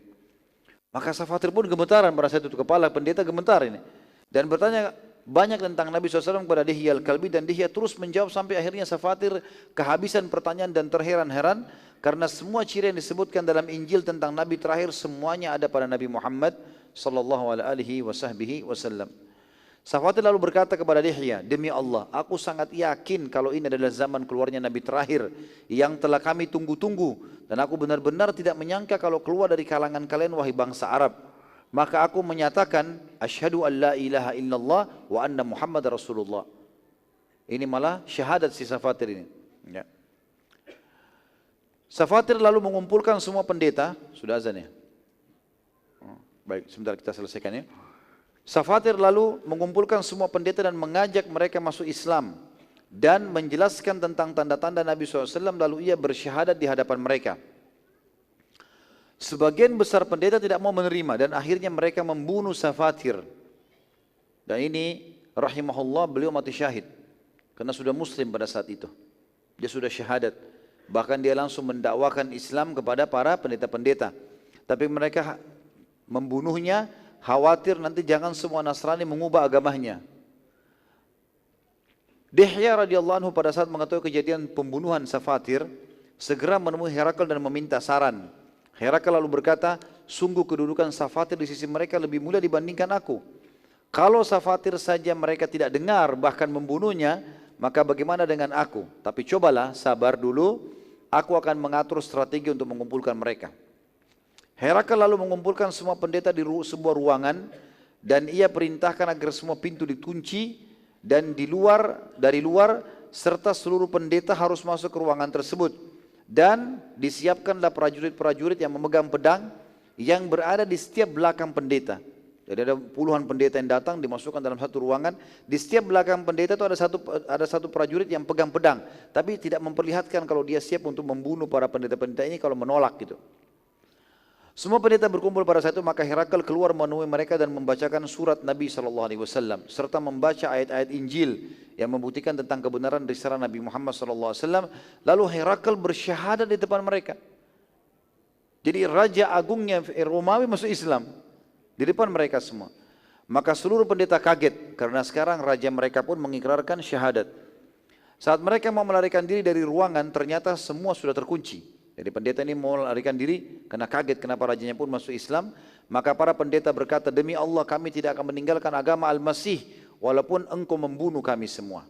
S1: Maka Safatir pun gemetaran pada saat itu, kepala pendeta gemetar ini. Dan bertanya banyak tentang Nabi SAW kepada Dihya Al-Kalbi, dan Dihya terus menjawab sampai akhirnya Safatir kehabisan pertanyaan dan terheran-heran karena semua ciri yang disebutkan dalam Injil tentang Nabi terakhir semuanya ada pada Nabi Muhammad SAW. Safatir lalu berkata kepada Dihya, demi Allah, aku sangat yakin kalau ini adalah zaman keluarnya Nabi terakhir yang telah kami tunggu-tunggu. Dan aku benar-benar tidak menyangka kalau keluar dari kalangan kalian wahai bangsa Arab. Maka aku menyatakan, asyhadu an la ilaha illallah wa anna Muhammad Rasulullah. Ini malah syahadat si Safatir ini. Ya. Safatir lalu mengumpulkan semua pendeta, sudah azan ya? Baik, sebentar kita selesaikan ya. Safatir lalu mengumpulkan semua pendeta dan mengajak mereka masuk Islam dan menjelaskan tentang tanda-tanda Nabi SAW, lalu ia bersyahadat di hadapan mereka. Sebagian besar pendeta tidak mau menerima dan akhirnya mereka membunuh Safatir. Dan ini rahimahullah beliau mati syahid karena sudah muslim pada saat itu. Dia sudah syahadat. Bahkan dia langsung mendakwakan Islam kepada para pendeta-pendeta. Tapi mereka membunuhnya khawatir nanti jangan semua Nasrani mengubah agamanya. Dihya radhiyallahu anhu pada saat mengetahui kejadian pembunuhan Safatir, segera menemui Herakl dan meminta saran. Herakl lalu berkata, sungguh kedudukan Safatir di sisi mereka lebih mulia dibandingkan aku. Kalau Safatir saja mereka tidak dengar bahkan membunuhnya, maka bagaimana dengan aku? Tapi cobalah sabar dulu, aku akan mengatur strategi untuk mengumpulkan mereka. Herakl lalu mengumpulkan semua pendeta di sebuah ruangan dan ia perintahkan agar semua pintu dikunci dan dari luar serta seluruh pendeta harus masuk ke ruangan tersebut dan disiapkanlah prajurit-prajurit yang memegang pedang yang berada di setiap belakang pendeta. Jadi ada puluhan pendeta yang datang dimasukkan dalam satu ruangan, di setiap belakang pendeta itu ada satu prajurit yang pegang pedang, tapi tidak memperlihatkan kalau dia siap untuk membunuh para pendeta-pendeta ini kalau menolak gitu. Semua pendeta berkumpul pada saat itu, maka Herakl keluar menemui mereka dan membacakan surat Nabi SAW serta membaca ayat-ayat Injil yang membuktikan tentang kebenaran risalah Nabi Muhammad SAW. Lalu Herakl bersyahadat di depan mereka. Jadi Raja Agungnya Romawi masuk Islam di depan mereka semua. Maka seluruh pendeta kaget karena sekarang raja mereka pun mengikrarkan syahadat. Saat mereka mau melarikan diri dari ruangan, ternyata semua sudah terkunci. Jadi pendeta ini mau melarikan diri karena kaget kenapa rajanya pun masuk Islam. Maka para pendeta berkata, demi Allah kami tidak akan meninggalkan agama Al-Masih walaupun engkau membunuh kami semua.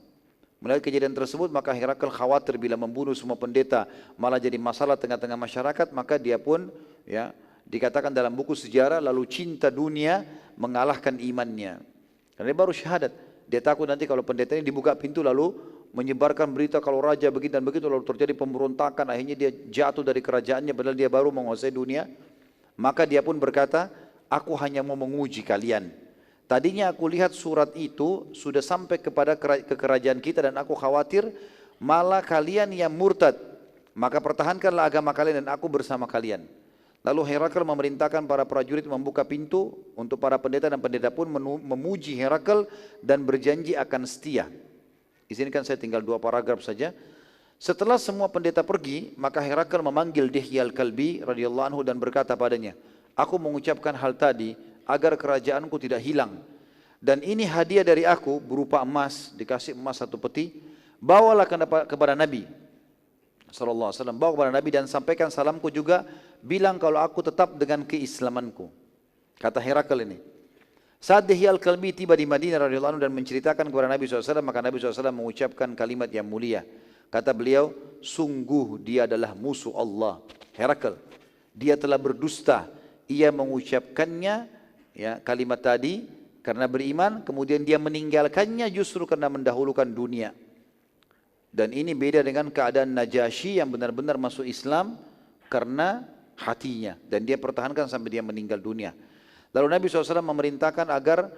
S1: Melihat kejadian tersebut, maka Herakl khawatir bila membunuh semua pendeta malah jadi masalah tengah-tengah masyarakat. Maka dia pun ya dikatakan dalam buku sejarah lalu cinta dunia mengalahkan imannya. Karena dia baru syahadat. Dia takut nanti kalau pendeta ini dibuka pintu lalu menyebarkan berita kalau raja begitu dan begitu, lalu terjadi pemberontakan, akhirnya dia jatuh dari kerajaannya padahal dia baru menguasai dunia. Maka dia pun berkata, aku hanya mau menguji kalian. Tadinya aku lihat surat itu sudah sampai kepada kerajaan kita dan aku khawatir malah kalian yang murtad. Maka pertahankanlah agama kalian dan aku bersama kalian. Lalu Herakl memerintahkan para prajurit membuka pintu untuk para pendeta dan pendeta pun memuji Herakl dan berjanji akan setia. Di sini kan saya tinggal 2 paragraf saja. Setelah semua pendeta pergi, maka Herakl memanggil Dihya Al-Kalbi radhiyallahu anhu dan berkata padanya, aku mengucapkan hal tadi agar kerajaanku tidak hilang. Dan ini hadiah dari aku berupa emas, dikasih emas 1 peti, bawalah kepada Nabi sallallahu alaihi wasallam, bawa kepada Nabi dan sampaikan salamku juga, bilang kalau aku tetap dengan keislamanku. Kata Herakl ini. Saat Dihya al-Kalbi tiba di Madinah radhiyallahu anhu dan menceritakan kepada Nabi SAW, maka Nabi SAW mengucapkan kalimat yang mulia. Kata beliau, sungguh dia adalah musuh Allah. Herakl, dia telah berdusta. Ia mengucapkannya, ya, kalimat tadi karena beriman, kemudian dia meninggalkannya justru karena mendahulukan dunia. Dan ini beda dengan keadaan Najasyi yang benar-benar masuk Islam karena hatinya. Dan dia pertahankan sampai dia meninggal dunia. Lalu Nabi SAW memerintahkan agar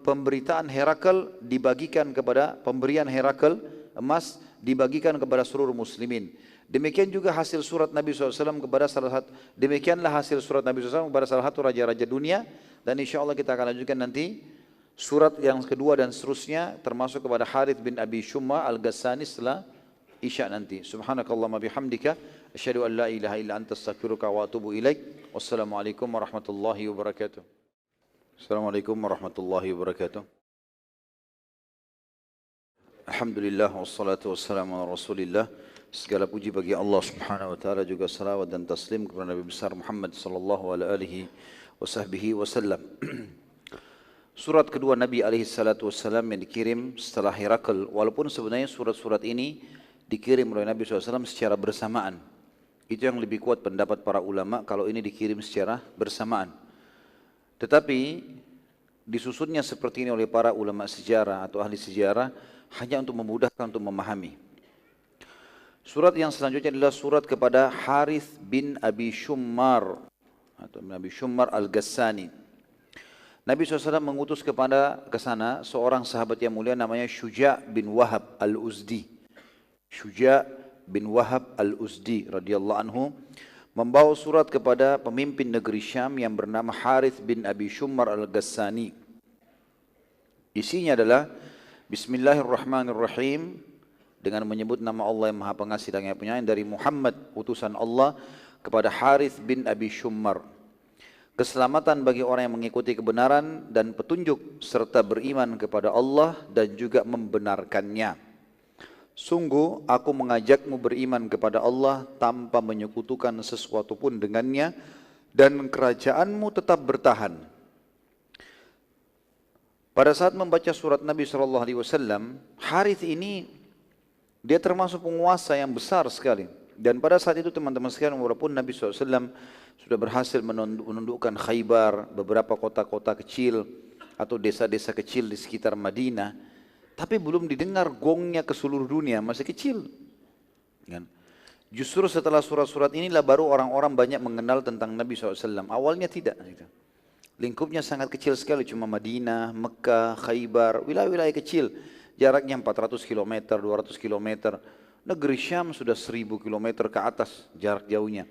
S1: pemberitaan Herakl dibagikan kepada, pemberian Herakl emas dibagikan kepada seluruh muslimin. Demikian juga hasil surat Nabi SAW kepada demikianlah hasil surat Nabi SAW kepada salah satu raja-raja dunia. Dan insya Allah kita akan lanjutkan nanti surat yang kedua dan seterusnya, termasuk kepada Harith bin Abi Shumma al-Ghassani setelah Isya nanti. Subhanakallahumma bihamdika asyhadu an la ilaha illa anta astaghfiruka wa atubu ilaik. Wassalamualaikum warahmatullahi wabarakatuh. Assalamualaikum warahmatullahi wabarakatuh. Alhamdulillah wassalatu wassalamu ala Rasulillah. Segala puji bagi Allah Subhanahu wa taala, juga salawat dan taslim kepada Nabi besar Muhammad sallallahu alaihi wasallam. Surat kedua Nabi alaihi salatu wassalam yang dikirim setelah Herakl, walaupun sebenarnya surat-surat ini dikirim oleh Nabi SAW secara bersamaan. Itu yang lebih kuat pendapat para ulama kalau ini dikirim secara bersamaan. Tetapi disusunnya seperti ini oleh para ulama sejarah atau ahli sejarah hanya untuk memudahkan untuk memahami. Surat yang selanjutnya adalah surat kepada Harith bin Abi Shummar atau Nabi Shummar al-Ghassani. Nabi SAW mengutus ke sana seorang sahabat yang mulia namanya Syuja' bin Wahab al-Uzdi. Syuja' bin Wahab al-Uzdi radhiyallahu anhu membawa surat kepada pemimpin negeri Syam yang bernama Harith bin Abi Shummar al-Ghassani. Isinya adalah Bismillahirrahmanirrahim, dengan menyebut nama Allah yang Maha Pengasih dan yang Penyayang, dari Muhammad utusan Allah kepada Harith bin Abi Shummar. Keselamatan bagi orang yang mengikuti kebenaran dan petunjuk serta beriman kepada Allah dan juga membenarkannya. Sungguh aku mengajakmu beriman kepada Allah tanpa menyekutukan sesuatu pun dengannya, dan kerajaanmu tetap bertahan. Pada saat membaca surat Nabi SAW, Harith ini dia termasuk penguasa yang besar sekali. Dan pada saat itu teman-teman sekalian, walaupun Nabi SAW sudah berhasil menundukkan Khaybar, beberapa kota-kota kecil atau desa-desa kecil di sekitar Madinah, tapi belum didengar gongnya ke seluruh dunia, masih kecil. Justru setelah surat-surat inilah baru orang-orang banyak mengenal tentang Nabi SAW. Awalnya tidak. Lingkupnya sangat kecil sekali, cuma Madinah, Mekah, Khaybar, wilayah-wilayah kecil. Jaraknya 400 km, 200 km. Negeri Syam sudah 1000 km ke atas jarak jauhnya.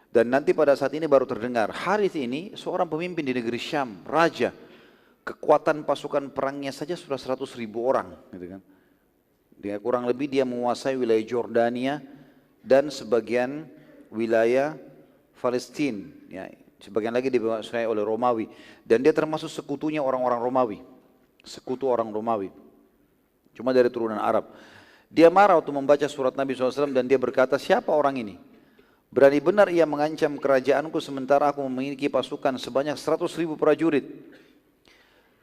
S1: Dan nanti pada saat ini baru terdengar. Harith ini seorang pemimpin di negeri Syam, raja. Kekuatan pasukan perangnya saja sudah 100.000 orang, gitu kan. Dia kurang lebih dia menguasai wilayah Jordania dan sebagian wilayah Palestina, ya, sebagian lagi dikuasai oleh Romawi, dan dia termasuk sekutunya orang-orang Romawi, sekutu orang Romawi, cuma dari turunan Arab. Dia marah waktu membaca surat Nabi SAW dan dia berkata, siapa orang ini? Berani benar ia mengancam kerajaanku sementara aku memiliki pasukan sebanyak 100.000 prajurit.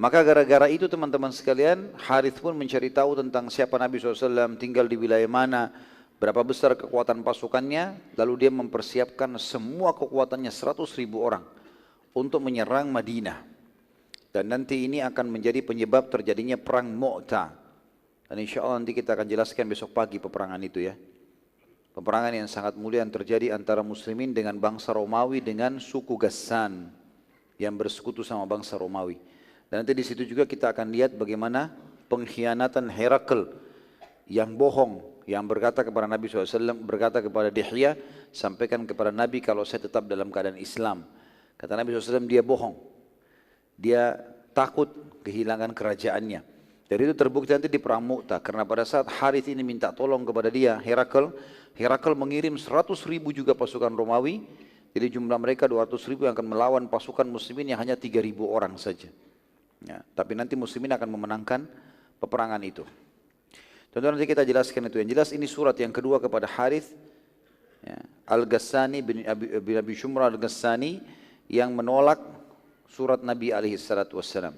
S1: Maka gara-gara itu teman-teman sekalian, Harith pun mencari tahu tentang siapa Nabi SAW, tinggal di wilayah mana, berapa besar kekuatan pasukannya, lalu dia mempersiapkan semua kekuatannya 100.000 orang untuk menyerang Madinah. Dan nanti ini akan menjadi penyebab terjadinya perang Mu'tah. Dan insya Allah nanti kita akan jelaskan besok pagi peperangan itu ya. Peperangan yang sangat mulia yang terjadi antara muslimin dengan bangsa Romawi dengan suku Ghassan yang bersekutu sama bangsa Romawi. Dan nanti di situ juga kita akan lihat bagaimana pengkhianatan Herakl yang bohong, yang berkata kepada Nabi SAW, berkata kepada Dihya, sampaikan kepada Nabi kalau saya tetap dalam keadaan Islam. Kata Nabi SAW, dia bohong. Dia takut kehilangan kerajaannya. Dari itu terbukti nanti di perang Mu'tah, karena pada saat Harith ini minta tolong kepada dia, Herakl mengirim 100.000 juga pasukan Romawi, jadi jumlah mereka 200.000 yang akan melawan pasukan muslimin yang hanya 3.000 orang saja. Ya, tapi nanti muslimin akan memenangkan peperangan itu. Tentu nanti kita jelaskan itu. Yang jelas ini surat yang kedua kepada Harith ya, Al-Ghassani bin Abi Shumra Al-Ghassani yang menolak surat Nabi alaihi salatu wassalam.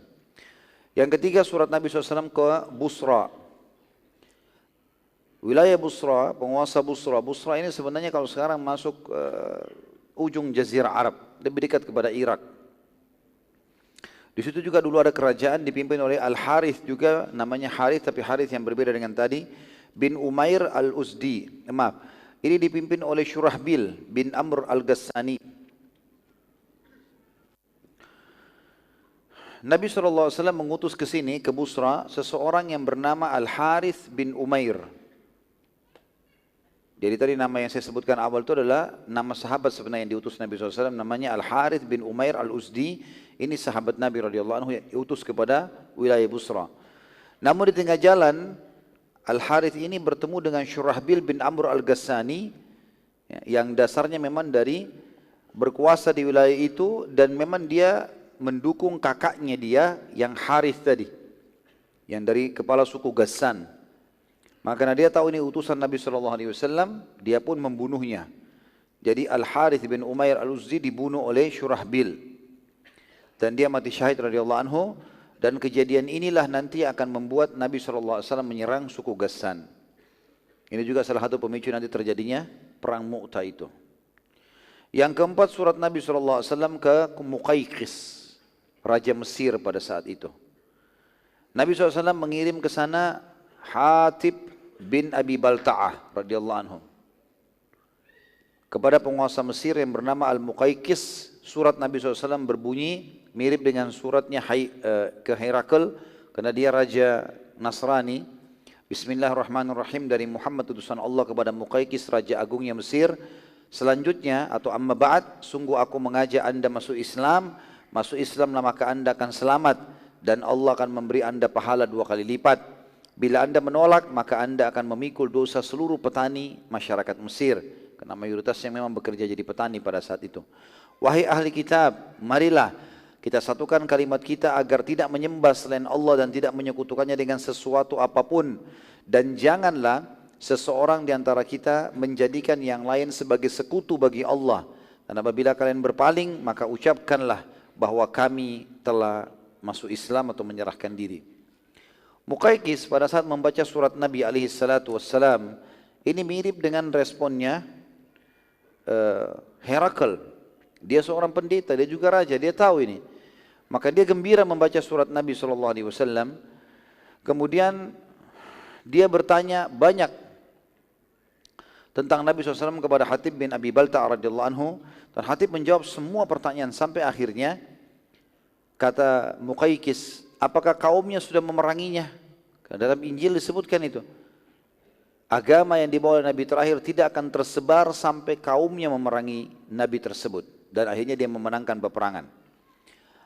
S1: Yang ketiga surat Nabi SAW ke Busra. Wilayah Busra, penguasa Busra. Busra ini sebenarnya kalau sekarang masuk ujung Jazirah Arab, lebih dekat kepada Irak. Di situ juga dulu ada kerajaan dipimpin oleh Al-Harith juga, namanya Harith tapi Harith yang berbeda dengan tadi, bin Umair Al-Uzdi. Maaf, ini dipimpin oleh Shurahbil bin Amr Al-Ghassani. Nabi SAW mengutus ke sini, ke Busra, seseorang yang bernama Al-Harith bin Umair. Jadi tadi nama yang saya sebutkan awal itu adalah nama sahabat sebenarnya yang diutus Nabi SAW, namanya Al-Harith bin Umair Al-Uzdi. Ini sahabat Nabi radhiyallahu anhu yang diutus kepada wilayah Busra. Namun di tengah jalan, Al-Harith ini bertemu dengan Shurahbil bin Amr Al-Ghassani, yang dasarnya memang dari berkuasa di wilayah itu, dan memang dia mendukung kakaknya dia yang Harith tadi, yang dari kepala suku Ghassan. Maka karena dia tahu ini utusan Nabi SAW, dia pun membunuhnya. Jadi Al-Harith bin Umair Al-Uzdi dibunuh oleh Shurahbil. Dan dia mati syahid radhiyallahu anhu. Dan kejadian inilah nanti akan membuat Nabi SAW menyerang suku Ghassan. Ini juga salah satu pemicu nanti terjadinya perang Mu'tah itu. Yang keempat surat Nabi SAW ke Muqayqis, Raja Mesir pada saat itu. Nabi SAW mengirim ke sana Hatib bin Abi Balta'ah radhiyallahu anhu. Kepada penguasa Mesir yang bernama Al-Muqayqis, surat Nabi SAW berbunyi mirip dengan suratnya ke Herakl, karena dia raja Nasrani. Bismillahirrahmanirrahim, dari Muhammad utusan Allah kepada Muqayqis, raja agungnya Mesir. Selanjutnya atau amma ba'd, sungguh aku mengajak anda masuk Islam. Masuk Islam maka anda akan selamat dan Allah akan memberi anda pahala 2 kali lipat. Bila anda menolak maka anda akan memikul dosa seluruh petani masyarakat Mesir, karena mayoritasnya memang bekerja jadi petani pada saat itu. Wahai ahli kitab, marilah kita satukan kalimat kita agar tidak menyembah selain Allah dan tidak menyekutukannya dengan sesuatu apapun. Dan janganlah seseorang di antara kita menjadikan yang lain sebagai sekutu bagi Allah. Dan apabila kalian berpaling, maka ucapkanlah bahwa kami telah masuk Islam atau menyerahkan diri. Muqayqis pada saat membaca surat Nabi SAW, ini mirip dengan responnya Herakl. Dia seorang pendeta, dia juga raja, dia tahu ini. Maka dia gembira membaca surat Nabi SAW. Kemudian dia bertanya banyak tentang Nabi SAW kepada Hatib bin Abi Balta'ah radhiyallahu anhu. Dan Hatib menjawab semua pertanyaan sampai akhirnya kata Muqayqis, apakah kaumnya sudah memeranginya? Dalam Injil disebutkan itu. Agama yang dibawa oleh Nabi terakhir tidak akan tersebar sampai kaumnya memerangi Nabi tersebut. Dan akhirnya dia memenangkan peperangan.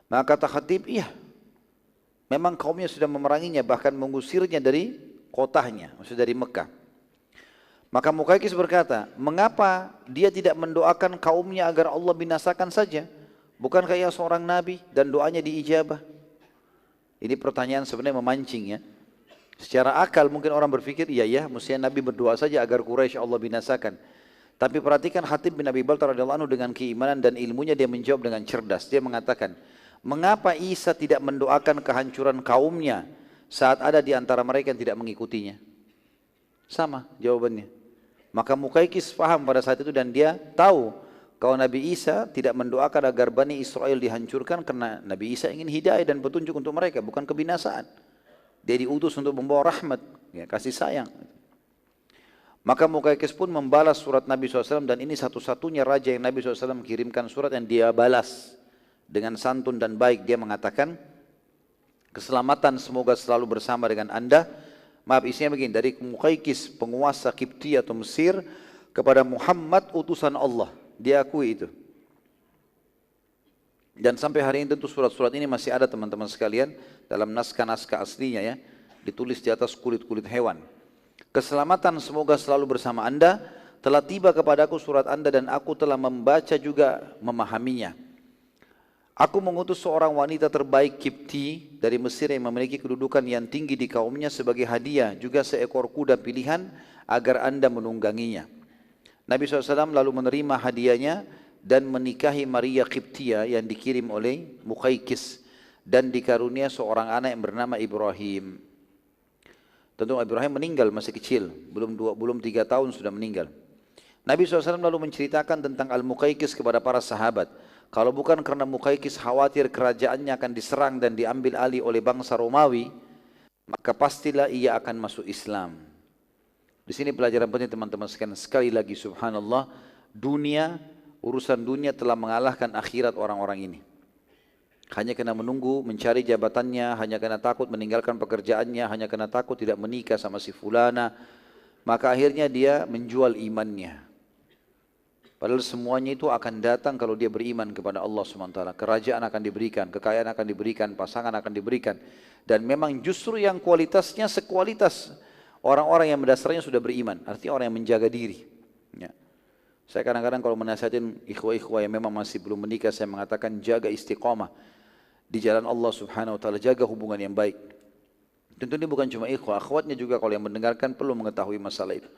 S1: Maka kata Khatib, iya, memang kaumnya sudah memeranginya, bahkan mengusirnya dari kotanya, maksudnya dari Mekah. Maka Muqayqis berkata, mengapa dia tidak mendoakan kaumnya agar Allah binasakan saja? Bukankah ia seorang nabi dan doanya diijabah? Ini pertanyaan sebenarnya memancing ya. Secara akal mungkin orang berpikir, iya ya, mestinya Nabi berdoa saja agar Quraisy Allah binasakan. Tapi perhatikan Hatib bin Abi Balta'ah radhiyallahu anhu dengan keimanan dan ilmunya, dia menjawab dengan cerdas. Dia mengatakan, mengapa Isa tidak mendoakan kehancuran kaumnya saat ada di antara mereka yang tidak mengikutinya? Sama jawabannya. Maka Muqayqis paham pada saat itu dan dia tahu kalau Nabi Isa tidak mendoakan agar Bani Israel dihancurkan karena Nabi Isa ingin hidayah dan petunjuk untuk mereka, bukan kebinasaan. Dia diutus untuk membawa rahmat, ya, kasih sayang. Maka Muqayqis pun membalas surat Nabi SAW, dan ini satu-satunya raja yang Nabi SAW kirimkan surat yang dia balas dengan santun dan baik. Dia mengatakan, keselamatan semoga selalu bersama dengan anda. Maaf, isinya begini, dari Muqayqis penguasa Kipti atau Mesir kepada Muhammad utusan Allah. Dia akui itu. Dan sampai hari ini tentu surat-surat ini masih ada teman-teman sekalian dalam naskah-naskah aslinya ya, ditulis di atas kulit-kulit hewan. Keselamatan semoga selalu bersama anda, telah tiba kepadaku surat anda dan aku telah membaca juga memahaminya. Aku mengutus seorang wanita terbaik Kipti dari Mesir yang memiliki kedudukan yang tinggi di kaumnya sebagai hadiah, juga seekor kuda pilihan agar anda menungganginya. Nabi SAW lalu menerima hadiahnya dan menikahi Maria Kiptia yang dikirim oleh Muqaykis dan dikarunia seorang anak yang bernama Ibrahim. Tentu Ibrahim meninggal masih kecil, belum 3 tahun sudah meninggal. Nabi SAW lalu menceritakan tentang Al-Muqaykis kepada para sahabat. Kalau bukan karena Muqaykis khawatir kerajaannya akan diserang dan diambil alih oleh bangsa Romawi, maka pastilah ia akan masuk Islam. Di sini pelajaran penting teman-teman sekalian. Sekali lagi subhanallah, urusan dunia telah mengalahkan akhirat orang-orang ini. Hanya karena menunggu mencari jabatannya, hanya karena takut meninggalkan pekerjaannya, hanya karena takut tidak menikah sama si fulana, maka akhirnya dia menjual imannya. Padahal semuanya itu akan datang kalau dia beriman kepada Allah SWT. Kerajaan akan diberikan, kekayaan akan diberikan, pasangan akan diberikan. Dan memang justru yang kualitasnya sekualitas orang-orang yang mendasarnya sudah beriman. Artinya orang yang menjaga diri. Ya. Saya kadang-kadang kalau menasihatin ikhwah-ikhwah yang memang masih belum menikah, saya mengatakan jaga istiqamah di jalan Allah Subhanahu Wa Taala, jaga hubungan yang baik. Tentu ini bukan cuma ikhwah, akhwatnya juga kalau yang mendengarkan perlu mengetahui masalah itu.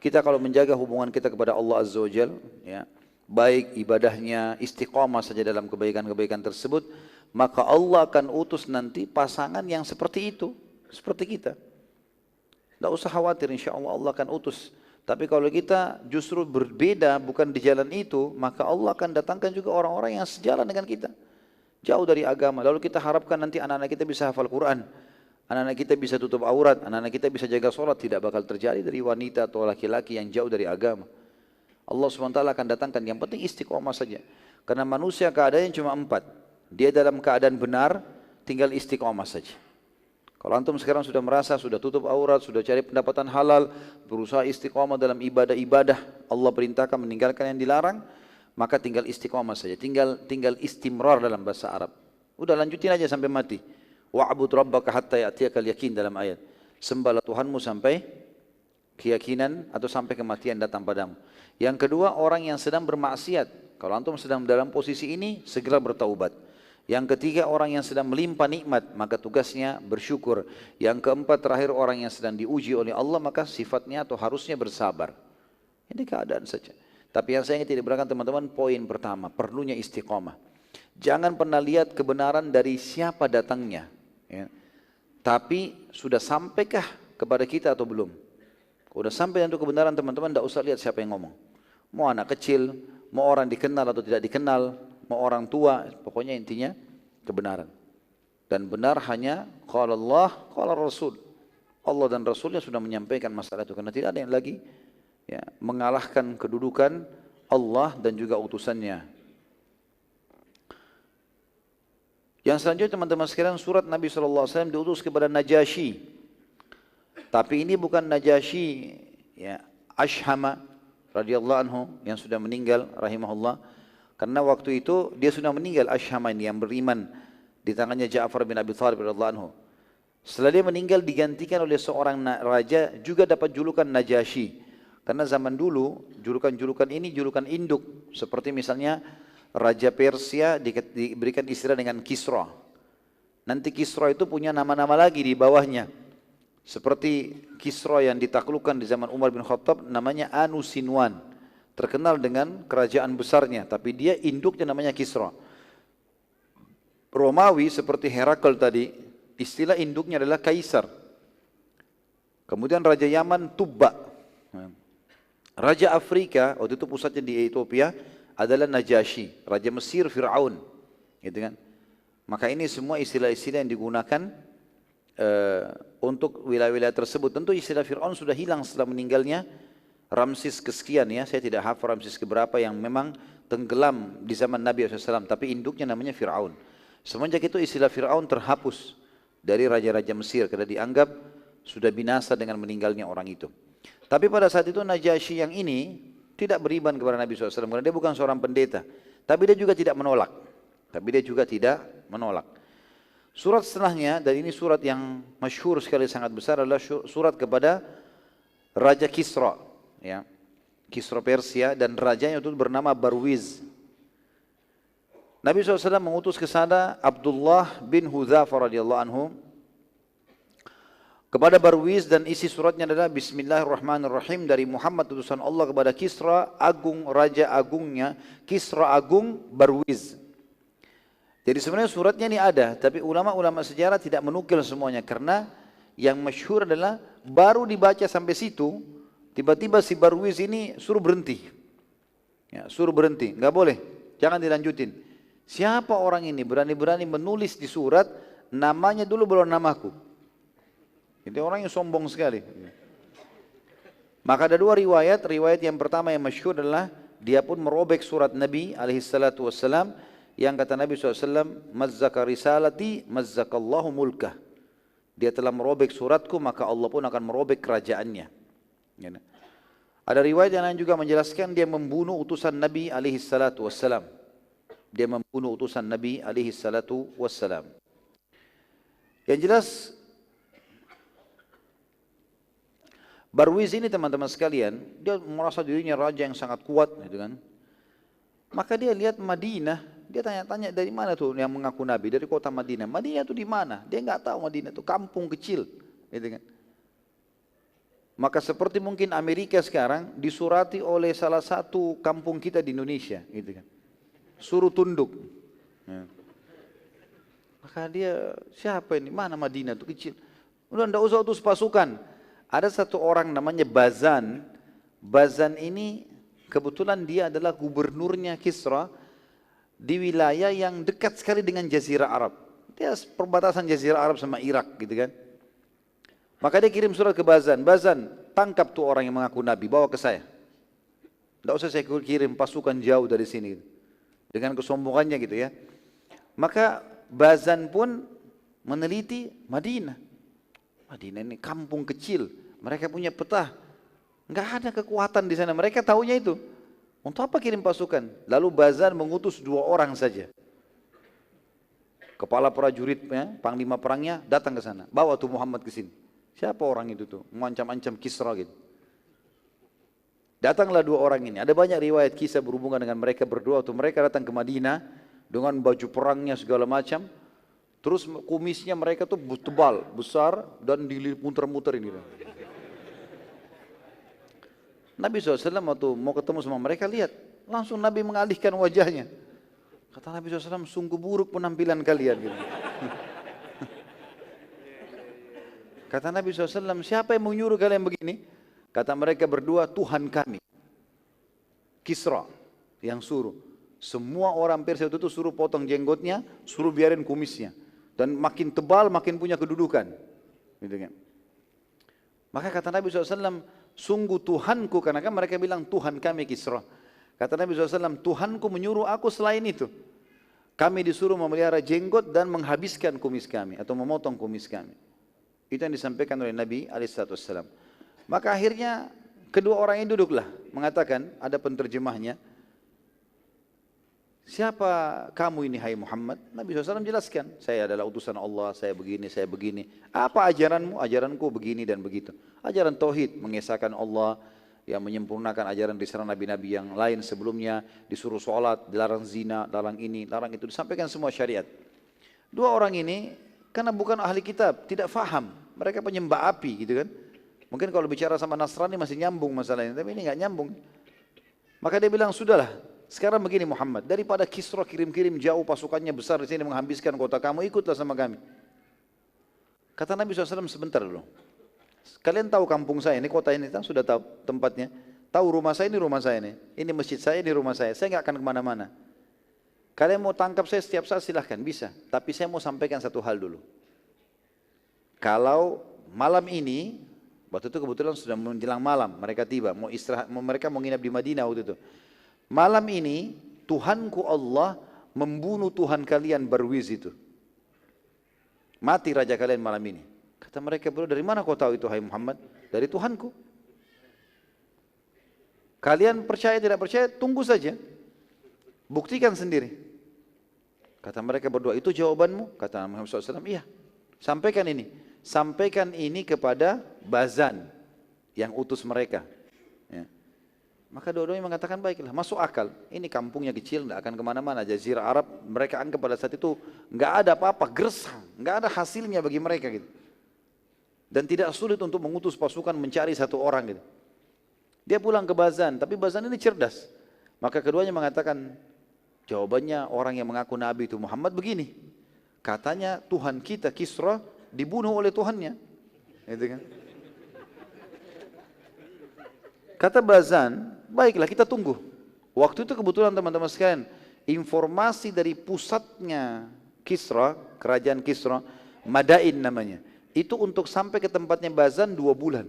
S1: Kita kalau menjaga hubungan kita kepada Allah Azza wa Jal, ya, baik ibadahnya, istiqamah saja dalam kebaikan-kebaikan tersebut, maka Allah akan utus nanti pasangan yang seperti itu, seperti kita. Tidak usah khawatir, insya Allah Allah akan utus. Tapi kalau kita justru berbeda, bukan di jalan itu, maka Allah akan datangkan juga orang-orang yang sejalan dengan kita. Jauh dari agama, lalu kita harapkan nanti anak-anak kita bisa hafal Quran. Anak-anak kita bisa tutup aurat, anak-anak kita bisa jaga sholat, tidak bakal terjadi dari wanita atau laki-laki yang jauh dari agama. Allah SWT akan datangkan, yang penting istiqomah saja. Karena manusia keadaannya cuma 4. Dia dalam keadaan benar, tinggal istiqomah saja. Kalau antum sekarang sudah merasa, sudah tutup aurat, sudah cari pendapatan halal, berusaha istiqomah dalam ibadah-ibadah, Allah perintahkan meninggalkan yang dilarang, maka tinggal istiqomah saja. Tinggal istimrar dalam bahasa Arab. Udah lanjutin aja sampai mati. Wa'bud rabbaka hatta ya'tiyakal yakin dalam ayat. Sembahlah Tuhanmu sampai keyakinan atau sampai kematian datang padamu. Yang kedua, orang yang sedang bermaksiat. Kalau antum sedang dalam posisi ini, segera bertaubat. Yang ketiga, orang yang sedang melimpah nikmat, maka tugasnya bersyukur. Yang keempat, terakhir, orang yang sedang diuji oleh Allah, maka sifatnya atau harusnya bersabar. Ini keadaan saja. Tapi yang saya ingin tidak berikan teman-teman, poin pertama, perlunya istiqamah. Jangan pernah lihat kebenaran dari siapa datangnya. Ya. Tapi sudah sampaikah kepada kita atau belum? Kalau sudah sampai untuk kebenaran teman-teman, tidak usah lihat siapa yang ngomong. Mau anak kecil, mau orang dikenal atau tidak dikenal, mau orang tua, pokoknya intinya kebenaran. Dan benar hanya qala Allah, qala Rasul. Allah dan Rasulnya sudah menyampaikan masalah itu. Karena tidak ada yang lagi ya, mengalahkan kedudukan Allah dan juga utusannya. Yang selanjutnya teman-teman sekalian, surat Nabi SAW diutus kepada Najasyi. Tapi ini bukan Najasyi ya, Ashhama radhiyallahu anhu yang sudah meninggal rahimahullah. Karena waktu itu dia sudah meninggal, Ashhama ini yang beriman di tangannya Ja'far bin Abi Thalib radhiyallahu anhu. Setelah dia meninggal digantikan oleh seorang raja juga dapat julukan Najasyi. Karena zaman dulu julukan-julukan ini julukan induk. Seperti misalnya Raja Persia diberikan istilah dengan Kisra. Nanti Kisra itu punya nama-nama lagi di bawahnya. Seperti Kisra yang ditaklukkan di zaman Umar bin Khattab namanya Anusinwan. Terkenal dengan kerajaan besarnya. Tapi dia induknya namanya Kisra. Romawi seperti Herakl tadi, istilah induknya adalah Kaisar. Kemudian Raja Yaman Tubba. Raja Afrika, waktu itu pusatnya di Ethiopia, adalah Najasyi, Raja Mesir Fir'aun, gitu kan? Maka ini semua istilah-istilah yang digunakan untuk wilayah-wilayah tersebut. Tentu istilah Fir'aun sudah hilang setelah meninggalnya Ramses kesekian ya, saya tidak hafal Ramses keberapa yang memang tenggelam di zaman Nabi SAW, tapi induknya namanya Fir'aun. Semenjak itu istilah Fir'aun terhapus dari raja-raja Mesir karena dianggap sudah binasa dengan meninggalnya orang itu. Tapi pada saat itu Najasyi yang ini tidak beriman kepada Nabi SAW karena dia bukan seorang pendeta. Tapi dia juga tidak menolak. Surat setelahnya, dan ini surat yang masyhur sekali sangat besar, adalah surat kepada Raja Kisra. Ya. Kisra Persia dan rajanya itu bernama Barwiz. Nabi SAW mengutus ke sana Abdullah bin Hudzafah radhiyallahu anhu kepada Barwiz, dan isi suratnya adalah Bismillahirrahmanirrahim dari Muhammad utusan Allah kepada Kisra agung, raja agungnya Kisra agung Barwiz. Jadi sebenarnya suratnya ini ada, tapi ulama-ulama sejarah tidak menukil semuanya karena yang masyhur adalah baru dibaca sampai situ, tiba-tiba si Barwiz ini suruh berhenti. Ya, suruh berhenti, nggak boleh, jangan dilanjutin. Siapa orang ini berani-berani menulis di surat namanya dulu belum namaku? Itu orang yang sombong sekali. Maka ada dua riwayat. Riwayat yang pertama yang masyhur adalah dia pun merobek surat Nabi alaihissalatu wassalam, yang kata Nabi SAW, mazzaka risalati mazzakallahu mulkah. Dia telah merobek suratku, maka Allah pun akan merobek kerajaannya. Ada riwayat yang lain juga menjelaskan dia membunuh utusan Nabi alaihissalatu wassalam. Dia membunuh utusan Nabi alaihissalatu wassalam. Yang jelas Barwiz ini teman-teman sekalian, dia merasa dirinya raja yang sangat kuat, gitu kan. Maka dia lihat Madinah, dia tanya-tanya dari mana tuh yang mengaku Nabi, dari kota Madinah. Madinah itu di mana? Dia nggak tahu Madinah itu kampung kecil, gitu kan. Maka seperti mungkin Amerika sekarang disurati oleh salah satu kampung kita di Indonesia, gitu kan. Suruh tunduk. Ya. Maka dia, siapa ini? Mana Madinah itu kecil? Udah nggak usah utus pasukan. Ada satu orang namanya Bazan. Bazan ini kebetulan dia adalah gubernurnya Kisra di wilayah yang dekat sekali dengan Jazirah Arab. Dia perbatasan Jazirah Arab sama Irak, gitu kan. Maka dia kirim surat ke Bazan. Bazan, tangkap tuh orang yang mengaku Nabi, bawa ke saya. Tidak usah saya kirim pasukan jauh dari sini. Dengan kesombongannya gitu ya. Maka Bazan pun meneliti Madinah. Madinah ini kampung kecil. Mereka punya peta. Nggak ada kekuatan di sana. Mereka tahunya itu. Untuk apa kirim pasukan? Lalu Bazan mengutus 2 orang saja. Kepala prajuritnya, panglima perangnya datang ke sana. Bawa tuh Muhammad ke sini. Siapa orang itu tuh? Mengancam-ancam Kisra gitu. Datanglah 2 orang ini. Ada banyak riwayat kisah berhubungan dengan mereka berdua. Waktu mereka datang ke Madinah dengan baju perangnya segala macam. Terus kumisnya mereka tuh tebal, besar, dan dimuter-muter ini. Nabi SAW waktu mau ketemu sama mereka, lihat. Langsung Nabi mengalihkan wajahnya. Kata Nabi SAW, sungguh buruk penampilan kalian. Gitu. Kata Nabi SAW, siapa yang menyuruh kalian begini? Kata mereka berdua, Tuhan kami. Kisra yang suruh. Semua orang Persia itu suruh potong jenggotnya, suruh biarin kumisnya. Dan makin tebal, makin punya kedudukan. Gitu kan. Maka kata Nabi SAW, sungguh Tuhanku, karena kan mereka bilang Tuhan kami Kisra. Kata Nabi SAW, Tuhanku menyuruh aku selain itu. Kami disuruh memelihara jenggot dan menghabiskan kumis kami, atau memotong kumis kami. Itu yang disampaikan oleh Nabi SAW. Maka akhirnya kedua orang ini duduklah, mengatakan, ada penterjemahnya, siapa kamu ini hai Muhammad? Nabi SAW jelaskan, saya adalah utusan Allah, saya begini, saya begini. Apa ajaranmu? Ajaranku begini dan begitu. Ajaran tauhid, mengesahkan Allah, yang menyempurnakan ajaran risalah nabi-nabi yang lain sebelumnya, disuruh sholat, dilarang zina, larang ini, larang itu, disampaikan semua syariat. 2 orang ini, karena bukan ahli kitab, tidak faham. Mereka penyembah api gitu kan. Mungkin kalau bicara sama Nasrani masih nyambung masalahnya, tapi ini nggak nyambung. Maka dia bilang, sudahlah. Sekarang begini Muhammad, daripada Kisra kirim-kirim jauh pasukannya besar di sini menghabiskan kota kamu, ikutlah sama kami. Kata Nabi SAW, sebentar dulu. Kalian tahu kampung saya, ini kota ini, sudah tahu tempatnya. Tahu rumah saya, ini rumah saya ini. Ini masjid saya, ini rumah saya. Saya nggak akan kemana-mana. Kalian mau tangkap saya setiap saat silahkan, bisa. Tapi saya mau sampaikan satu hal dulu. Kalau malam ini, waktu itu kebetulan sudah menjelang malam, mereka tiba, mau istirahat, mereka mau nginap di Madinah waktu itu. Malam ini Tuhanku Allah membunuh Tuhan kalian Barwiz itu. Mati raja kalian malam ini. Kata mereka, bro, dari mana kau tahu itu hai Muhammad? Dari Tuhanku. Kalian percaya tidak percaya, tunggu saja. Buktikan sendiri. Kata mereka berdua, itu jawabanmu? Kata Muhammad SAW, iya. Sampaikan ini. Sampaikan ini kepada Bazan yang utus mereka. Ya. Maka dua-duanya mengatakan baiklah, masuk akal. Ini kampungnya kecil, tidak akan kemana-mana. Jazirah Arab, mereka anggap pada saat itu nggak ada apa-apa, gersang, nggak ada hasilnya bagi mereka gitu. Dan tidak sulit untuk mengutus pasukan mencari satu orang gitu. Dia pulang ke Bazan, tapi Bazan ini cerdas. Maka keduanya mengatakan, jawabannya orang yang mengaku Nabi itu Muhammad begini. Katanya Tuhan kita Kisra dibunuh oleh Tuhannya. Gitu kan? Kata Bazan, baiklah kita tunggu. Waktu itu kebetulan teman-teman sekalian, informasi dari pusatnya Kisra, kerajaan Kisra, Madain namanya. Itu untuk sampai ke tempatnya Bazan 2 bulan.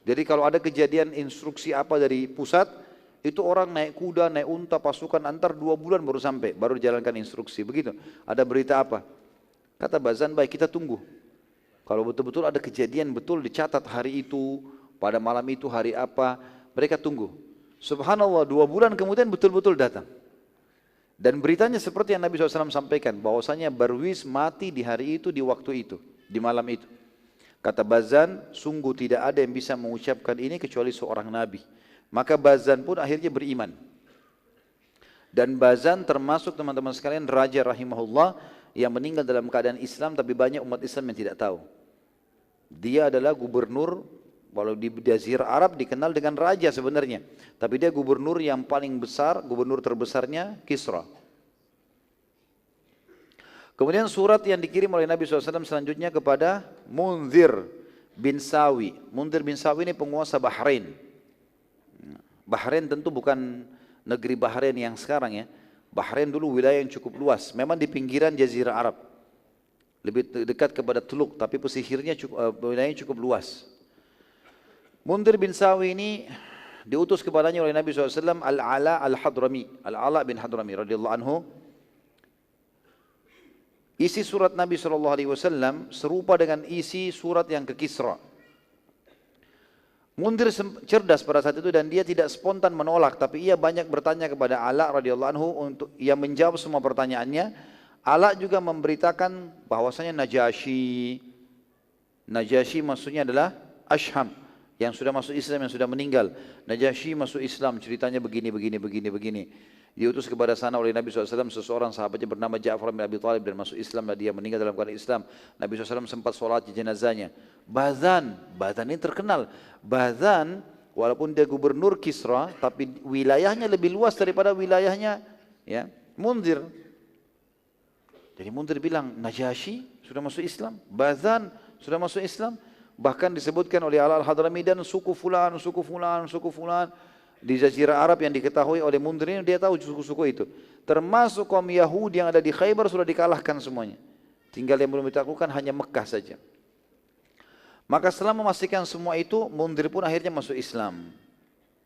S1: Jadi kalau ada kejadian instruksi apa dari pusat, itu orang naik kuda, naik unta, pasukan antar 2 bulan baru sampai, baru dijalankan instruksi. Begitu. Ada berita apa? Kata Bazan, baik kita tunggu. Kalau betul-betul ada kejadian betul dicatat hari itu, pada malam itu hari apa, mereka tunggu. Subhanallah, 2 bulan kemudian betul-betul datang. Dan beritanya seperti yang Nabi SAW sampaikan, bahwasanya Barwis mati di hari itu, di waktu itu, di malam itu. Kata Bazan, sungguh tidak ada yang bisa mengucapkan ini kecuali seorang Nabi. Maka Bazan pun akhirnya beriman. Dan Bazan termasuk teman-teman sekalian raja rahimahullah yang meninggal dalam keadaan Islam, tapi banyak umat Islam yang tidak tahu. Dia adalah gubernur, walau di Jazirah Arab dikenal dengan raja sebenarnya, tapi dia gubernur yang paling besar, gubernur terbesarnya Kisra. Kemudian surat yang dikirim oleh Nabi SAW selanjutnya kepada Munzir bin Sawi. Munzir bin Sawi ini penguasa Bahrain. Bahrain tentu bukan negeri Bahrain yang sekarang ya. Bahrain dulu wilayah yang cukup luas, memang di pinggiran Jazirah Arab. Lebih dekat kepada Teluk, tapi pesisirnya wilayahnya cukup luas. Munzir bin Sawi ini diutus kepadanya oleh Nabi SAW Al-Ala Al-Hadrami, Al-Ala bin Hadrami radhiyallahu anhu. Isi surat Nabi SAW serupa dengan isi surat yang ke Kisra. Munzir cerdas pada saat itu dan dia tidak spontan menolak, tapi ia banyak bertanya kepada Ala radhiyallahu anhu untuk ia menjawab semua pertanyaannya. Ala juga memberitakan bahwasanya Najasyi maksudnya adalah Ashham, yang sudah masuk Islam, yang sudah meninggal. Najasyi masuk Islam, ceritanya begini. Diutus kepada sana oleh Nabi SAW seseorang sahabatnya bernama Ja'far bin Abi Thalib dan masuk Islam dan dia meninggal dalam keadaan Islam. Nabi SAW sempat sholat di jenazahnya. Bazan ini terkenal. Bazan walaupun dia gubernur Kisra, tapi wilayahnya lebih luas daripada wilayahnya ya Munzir. Jadi Munzir bilang, Najasyi sudah masuk Islam, Bazan sudah masuk Islam. Bahkan disebutkan oleh Al-Hadrami dan suku fulan. Di Jazirah Arab yang diketahui oleh Munzir ini, dia tahu suku-suku itu. Termasuk kaum Yahudi yang ada di Khaybar sudah dikalahkan semuanya. Tinggal yang belum ditaklukkan hanya Mekah saja. Maka setelah memastikan semua itu, Munzir pun akhirnya masuk Islam.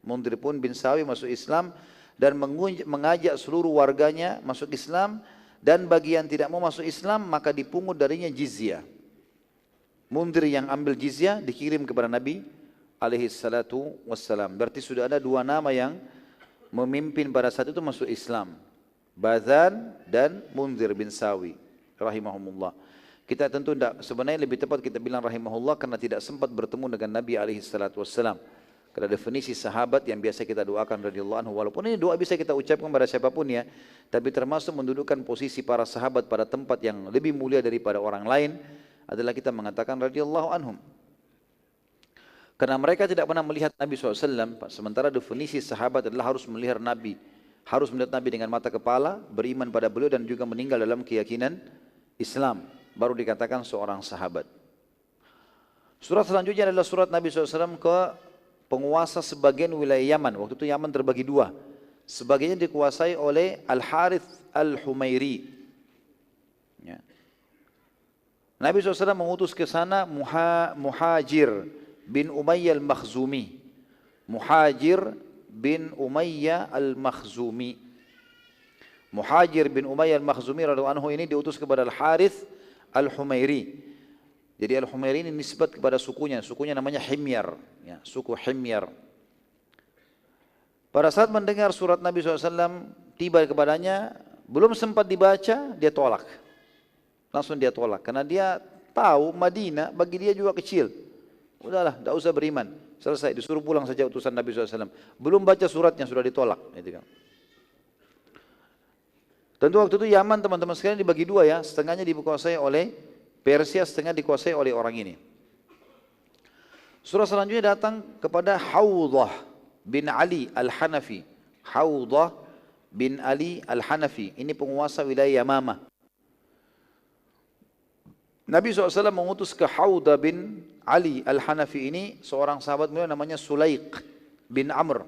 S1: Munzir pun bin Sawi masuk Islam dan mengajak seluruh warganya masuk Islam. Dan bagi yang tidak mau masuk Islam, maka dipungut darinya jizyah. Munzir yang ambil jizyah dikirim kepada Nabi alaihi salatu wassalam. Berarti sudah ada 2 nama yang memimpin pada saat itu masuk Islam. Bazan dan Munzir bin Sawi rahimahumullah. Kita tentu tidak, sebenarnya lebih tepat kita bilang rahimahullah karena tidak sempat bertemu dengan Nabi alaihi salatu wassalam. Karena definisi sahabat yang biasa kita doakan radhiyallahu anhu, walaupun ini doa bisa kita ucapkan pada siapapun ya, tapi termasuk mendudukkan posisi para sahabat pada tempat yang lebih mulia daripada orang lain adalah kita mengatakan radhiyallahu anhum. Karena mereka tidak pernah melihat Nabi SAW, sementara definisi sahabat adalah harus melihat Nabi dengan mata kepala, beriman pada beliau dan juga meninggal dalam keyakinan Islam, baru dikatakan seorang sahabat. Surat selanjutnya adalah surat Nabi SAW ke penguasa sebagian wilayah Yaman. Waktu itu Yaman terbagi 2. Sebagiannya dikuasai oleh Al-Harith Al-Humairi. Ya. Nabi SAW mengutus ke sana Muhajir bin Umayyah al-Makhzumi. Muhajir bin Umayyah al-Makhzumi. Muhajir bin Umayyah al-Makhzumi radhiyallahu anhu ini diutus kepada Al-Harith Al-Humairi. Jadi Al-Humairi ini nisbat kepada sukunya namanya Himyar, ya, suku Himyar. Pada saat mendengar surat Nabi SAW tiba kepadanya, belum sempat dibaca, dia tolak. Langsung dia tolak, karena dia tahu Madinah bagi dia juga kecil. Udahlah, tidak usah beriman. selesai, disuruh pulang saja utusan Nabi SAW. Belum baca suratnya sudah ditolak. Gitu kan. Tentu waktu itu Yaman teman-teman sekalian dibagi dua ya, setengahnya dikuasai oleh Persia, setengah dikuasai oleh orang ini. Surah selanjutnya datang kepada Hawdah bin Ali Al-Hanafi. Hawdah bin Ali Al-Hanafi, ini penguasa wilayah Yamamah. Nabi SAW mengutus ke Hawdah bin Ali Al-Hanafi ini, seorang sahabat beliau namanya Sulaiq bin Amr.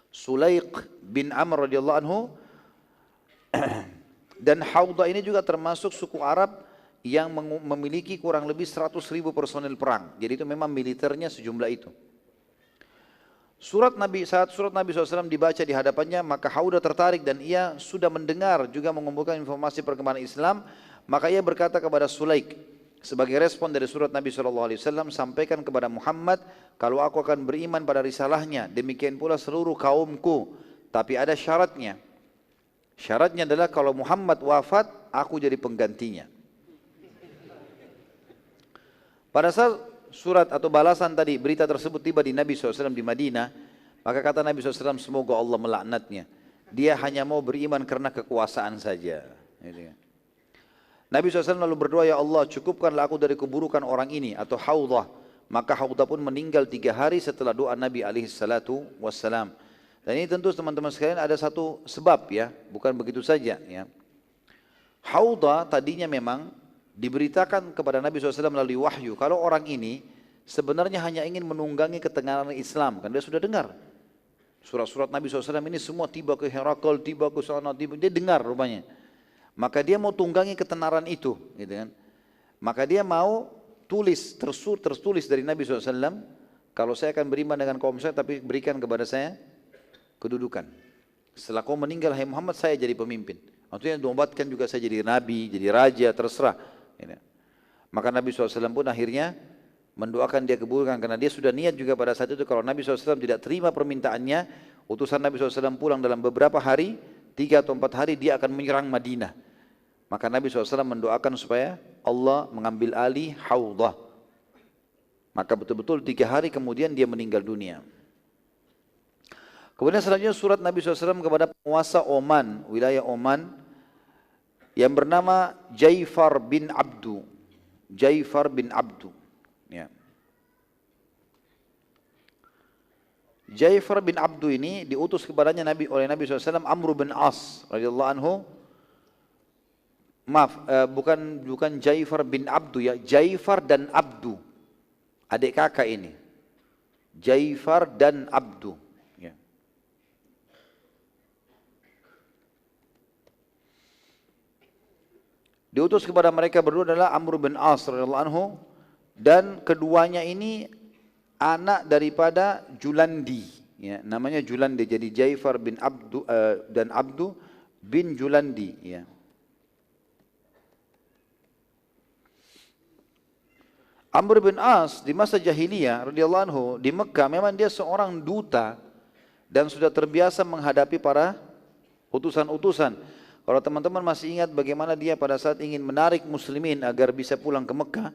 S1: Sulaiq bin Amr radhiyallahu anhu. Dan Hawdah ini juga termasuk suku Arab yang memiliki kurang lebih 100.000 personil perang. Jadi itu memang militernya sejumlah itu. Saat surat Nabi SAW dibaca di hadapannya, maka Hawdah tertarik dan ia sudah mendengar juga mengumpulkan informasi perkembangan Islam. Maka ia berkata kepada Sulaiq, sebagai respon dari surat Nabi SAW, sampaikan kepada Muhammad, kalau aku akan beriman pada risalahnya, demikian pula seluruh kaumku. Tapi ada syaratnya. Syaratnya adalah kalau Muhammad wafat, aku jadi penggantinya. Pada saat surat atau balasan tadi, berita tersebut tiba di Nabi SAW di Madinah, maka kata Nabi SAW, semoga Allah melaknatnya. Dia hanya mau beriman karena kekuasaan saja. Nabi SAW lalu berdoa, ya Allah cukupkanlah aku dari keburukan orang ini atau Hawdah. Maka Hawdah pun meninggal 3 hari setelah doa Nabi SAW. Dan ini tentu teman-teman sekalian ada satu sebab ya, bukan begitu saja ya. Hawdah tadinya memang diberitakan kepada Nabi SAW melalui wahyu, kalau orang ini sebenarnya hanya ingin menunggangi ketenaran Islam, kan dia sudah dengar. Surat-surat Nabi SAW ini semua tiba ke Herakl, tiba ke sana, dia dengar rupanya. Maka dia mau tunggangi ketenaran itu, gitu kan. Maka dia mau tertulis dari Nabi SAW, kalau saya akan beriman dengan kaum saya, tapi berikan kepada saya kedudukan. Setelah kau meninggal, hai Muhammad, saya jadi pemimpin. Maksudnya diobatkan juga saya jadi nabi, jadi raja, terserah. Maka Nabi SAW pun akhirnya mendoakan dia keburukan, karena dia sudah niat juga pada saat itu, kalau Nabi SAW tidak terima permintaannya, utusan Nabi SAW pulang dalam beberapa hari, 3 atau 4 hari dia akan menyerang Madinah. Maka Nabi SAW mendoakan supaya Allah mengambil alih Hawdah. Maka betul-betul 3 hari kemudian dia meninggal dunia. Kemudian selanjutnya surat Nabi SAW kepada penguasa Oman, wilayah Oman, yang bernama Jaifar bin Abdu. Jaifar bin Abdu. Ya. Jaifar bin Abdu ini diutus kepadanya oleh Nabi SAW Amr bin As radhiyallahu anhu. Maaf, bukan Jaifar bin Abdu ya, Jaifar dan Abdu, adik kakak ini. Jaifar dan Abdu. Ya. Diutus kepada mereka berdua adalah Amr bin As radhiyallahu anhu, dan keduanya ini anak daripada Julandi, ya, namanya Julandi. Jadi Jaifar bin Abdu dan Abdu bin Julandi, ya. Amr bin As di masa jahiliyah radhiyallahu anhu di Mekah memang dia seorang duta dan sudah terbiasa menghadapi para utusan-utusan. Kalau teman-teman masih ingat bagaimana dia pada saat ingin menarik muslimin agar bisa pulang ke Mekah,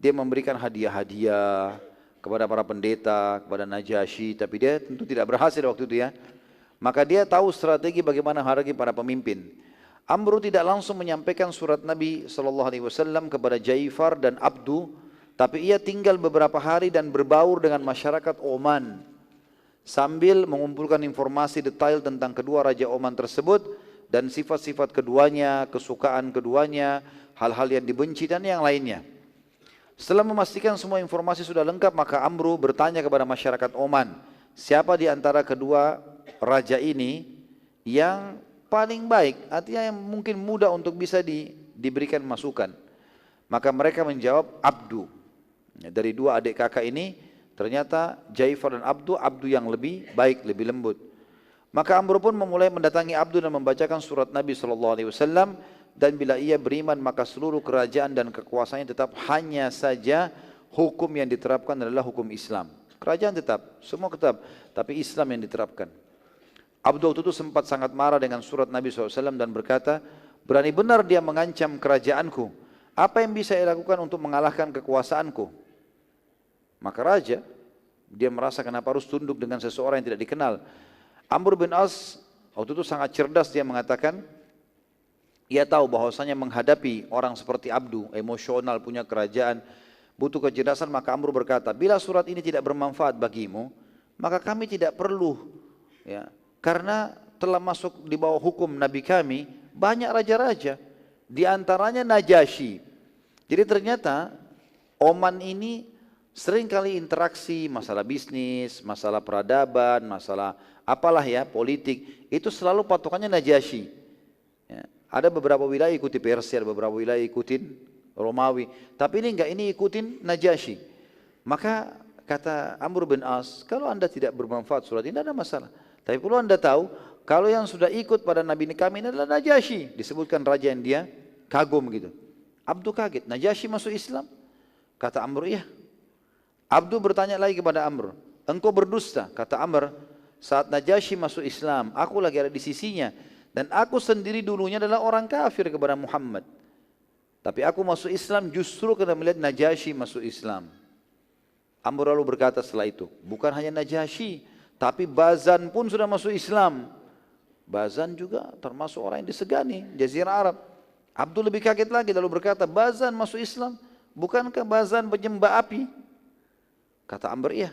S1: dia memberikan hadiah-hadiah kepada para pendeta, kepada Najasyi, tapi dia tentu tidak berhasil waktu itu ya. Maka dia tahu strategi bagaimana menghadapi para pemimpin. Amr tidak langsung menyampaikan surat Nabi SAW kepada Jaifar dan Abdu, tapi ia tinggal beberapa hari dan berbaur dengan masyarakat Oman sambil mengumpulkan informasi detail tentang kedua raja Oman tersebut dan sifat-sifat keduanya, kesukaan keduanya, hal-hal yang dibenci dan yang lainnya. Setelah memastikan semua informasi sudah lengkap, maka Amr bertanya kepada masyarakat Oman, siapa di antara kedua raja ini yang paling baik, artinya yang mungkin mudah untuk bisa diberikan masukan. Maka mereka menjawab Abdu. Dari dua adik kakak ini, ternyata Jaifar dan Abdu yang lebih baik, lebih lembut. Maka Amr pun memulai mendatangi Abdu dan membacakan surat Nabi SAW, dan bila ia beriman maka seluruh kerajaan dan kekuasaannya tetap, hanya saja hukum yang diterapkan adalah hukum Islam. Kerajaan tetap, semua tetap, tapi Islam yang diterapkan. Abdu waktu itu sempat sangat marah dengan surat Nabi SAW dan berkata, berani benar dia mengancam kerajaanku. Apa yang bisa ia lakukan untuk mengalahkan kekuasaanku? Maka raja Dia merasa kenapa harus tunduk dengan seseorang yang tidak dikenal. Amr bin As waktu itu sangat cerdas, dia mengatakan, ia tahu bahwasanya menghadapi orang seperti Abdu, emosional, punya kerajaan, butuh kecerdasan, maka Amr berkata, bila surat ini tidak bermanfaat bagimu, maka kami tidak perlu, ya, karena telah masuk di bawah hukum Nabi kami banyak raja-raja, di antaranya Najasyi. Jadi ternyata Oman ini sering kali interaksi masalah bisnis, masalah peradaban, masalah apalah ya, politik, itu selalu patokannya Najasyi. Ya. Ada beberapa wilayah ikuti Persia, ada beberapa wilayah ikutin Romawi, tapi ini enggak, ini ikutin Najasyi. Maka kata Amr bin As, kalau anda tidak bermanfaat surat ini tidak ada masalah. Tapi perlu anda tahu, kalau yang sudah ikut pada Nabi kami ini adalah Najasyi. Disebutkan raja yang dia kagum gitu. Abdu kaget, Najasyi masuk Islam? Kata Amr, iya. Abdu bertanya lagi kepada Amr, engkau berdusta? Kata Amr, saat Najasyi masuk Islam, aku lagi ada di sisinya. Dan aku sendiri dulunya adalah orang kafir kepada Muhammad. Tapi aku masuk Islam justru karena melihat Najasyi masuk Islam. Amr lalu berkata setelah itu, bukan hanya Najasyi, tapi Bazan pun sudah masuk Islam. Bazan juga termasuk orang yang disegani, Jazirah Arab. Abdul lebih kaget lagi lalu berkata, Bazan masuk Islam, bukankah Bazan penyembah api? Kata Amr, iya.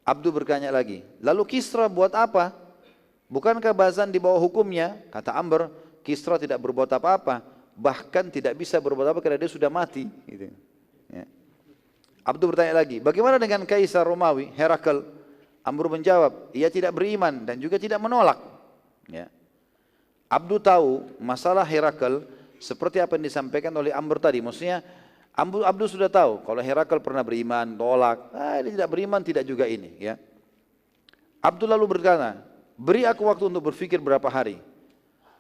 S1: Abdul bertanya lagi, lalu Kisra buat apa? Bukankah Bazan di bawah hukumnya? Kata Amr, Kisra tidak berbuat apa-apa, bahkan tidak bisa berbuat apa karena dia sudah mati. Gitu. Ya. Abdul bertanya lagi, bagaimana dengan Kaisar Romawi, Herakl? Amr menjawab, ia tidak beriman dan juga tidak menolak. Ya. Abdul tahu masalah Herakl seperti apa yang disampaikan oleh Amr tadi. Maksudnya Abdul sudah tahu kalau Herakl pernah beriman, tolak. Dia tidak beriman, tidak juga ini. Ya. Abdul lalu berkata, beri aku waktu untuk berpikir berapa hari.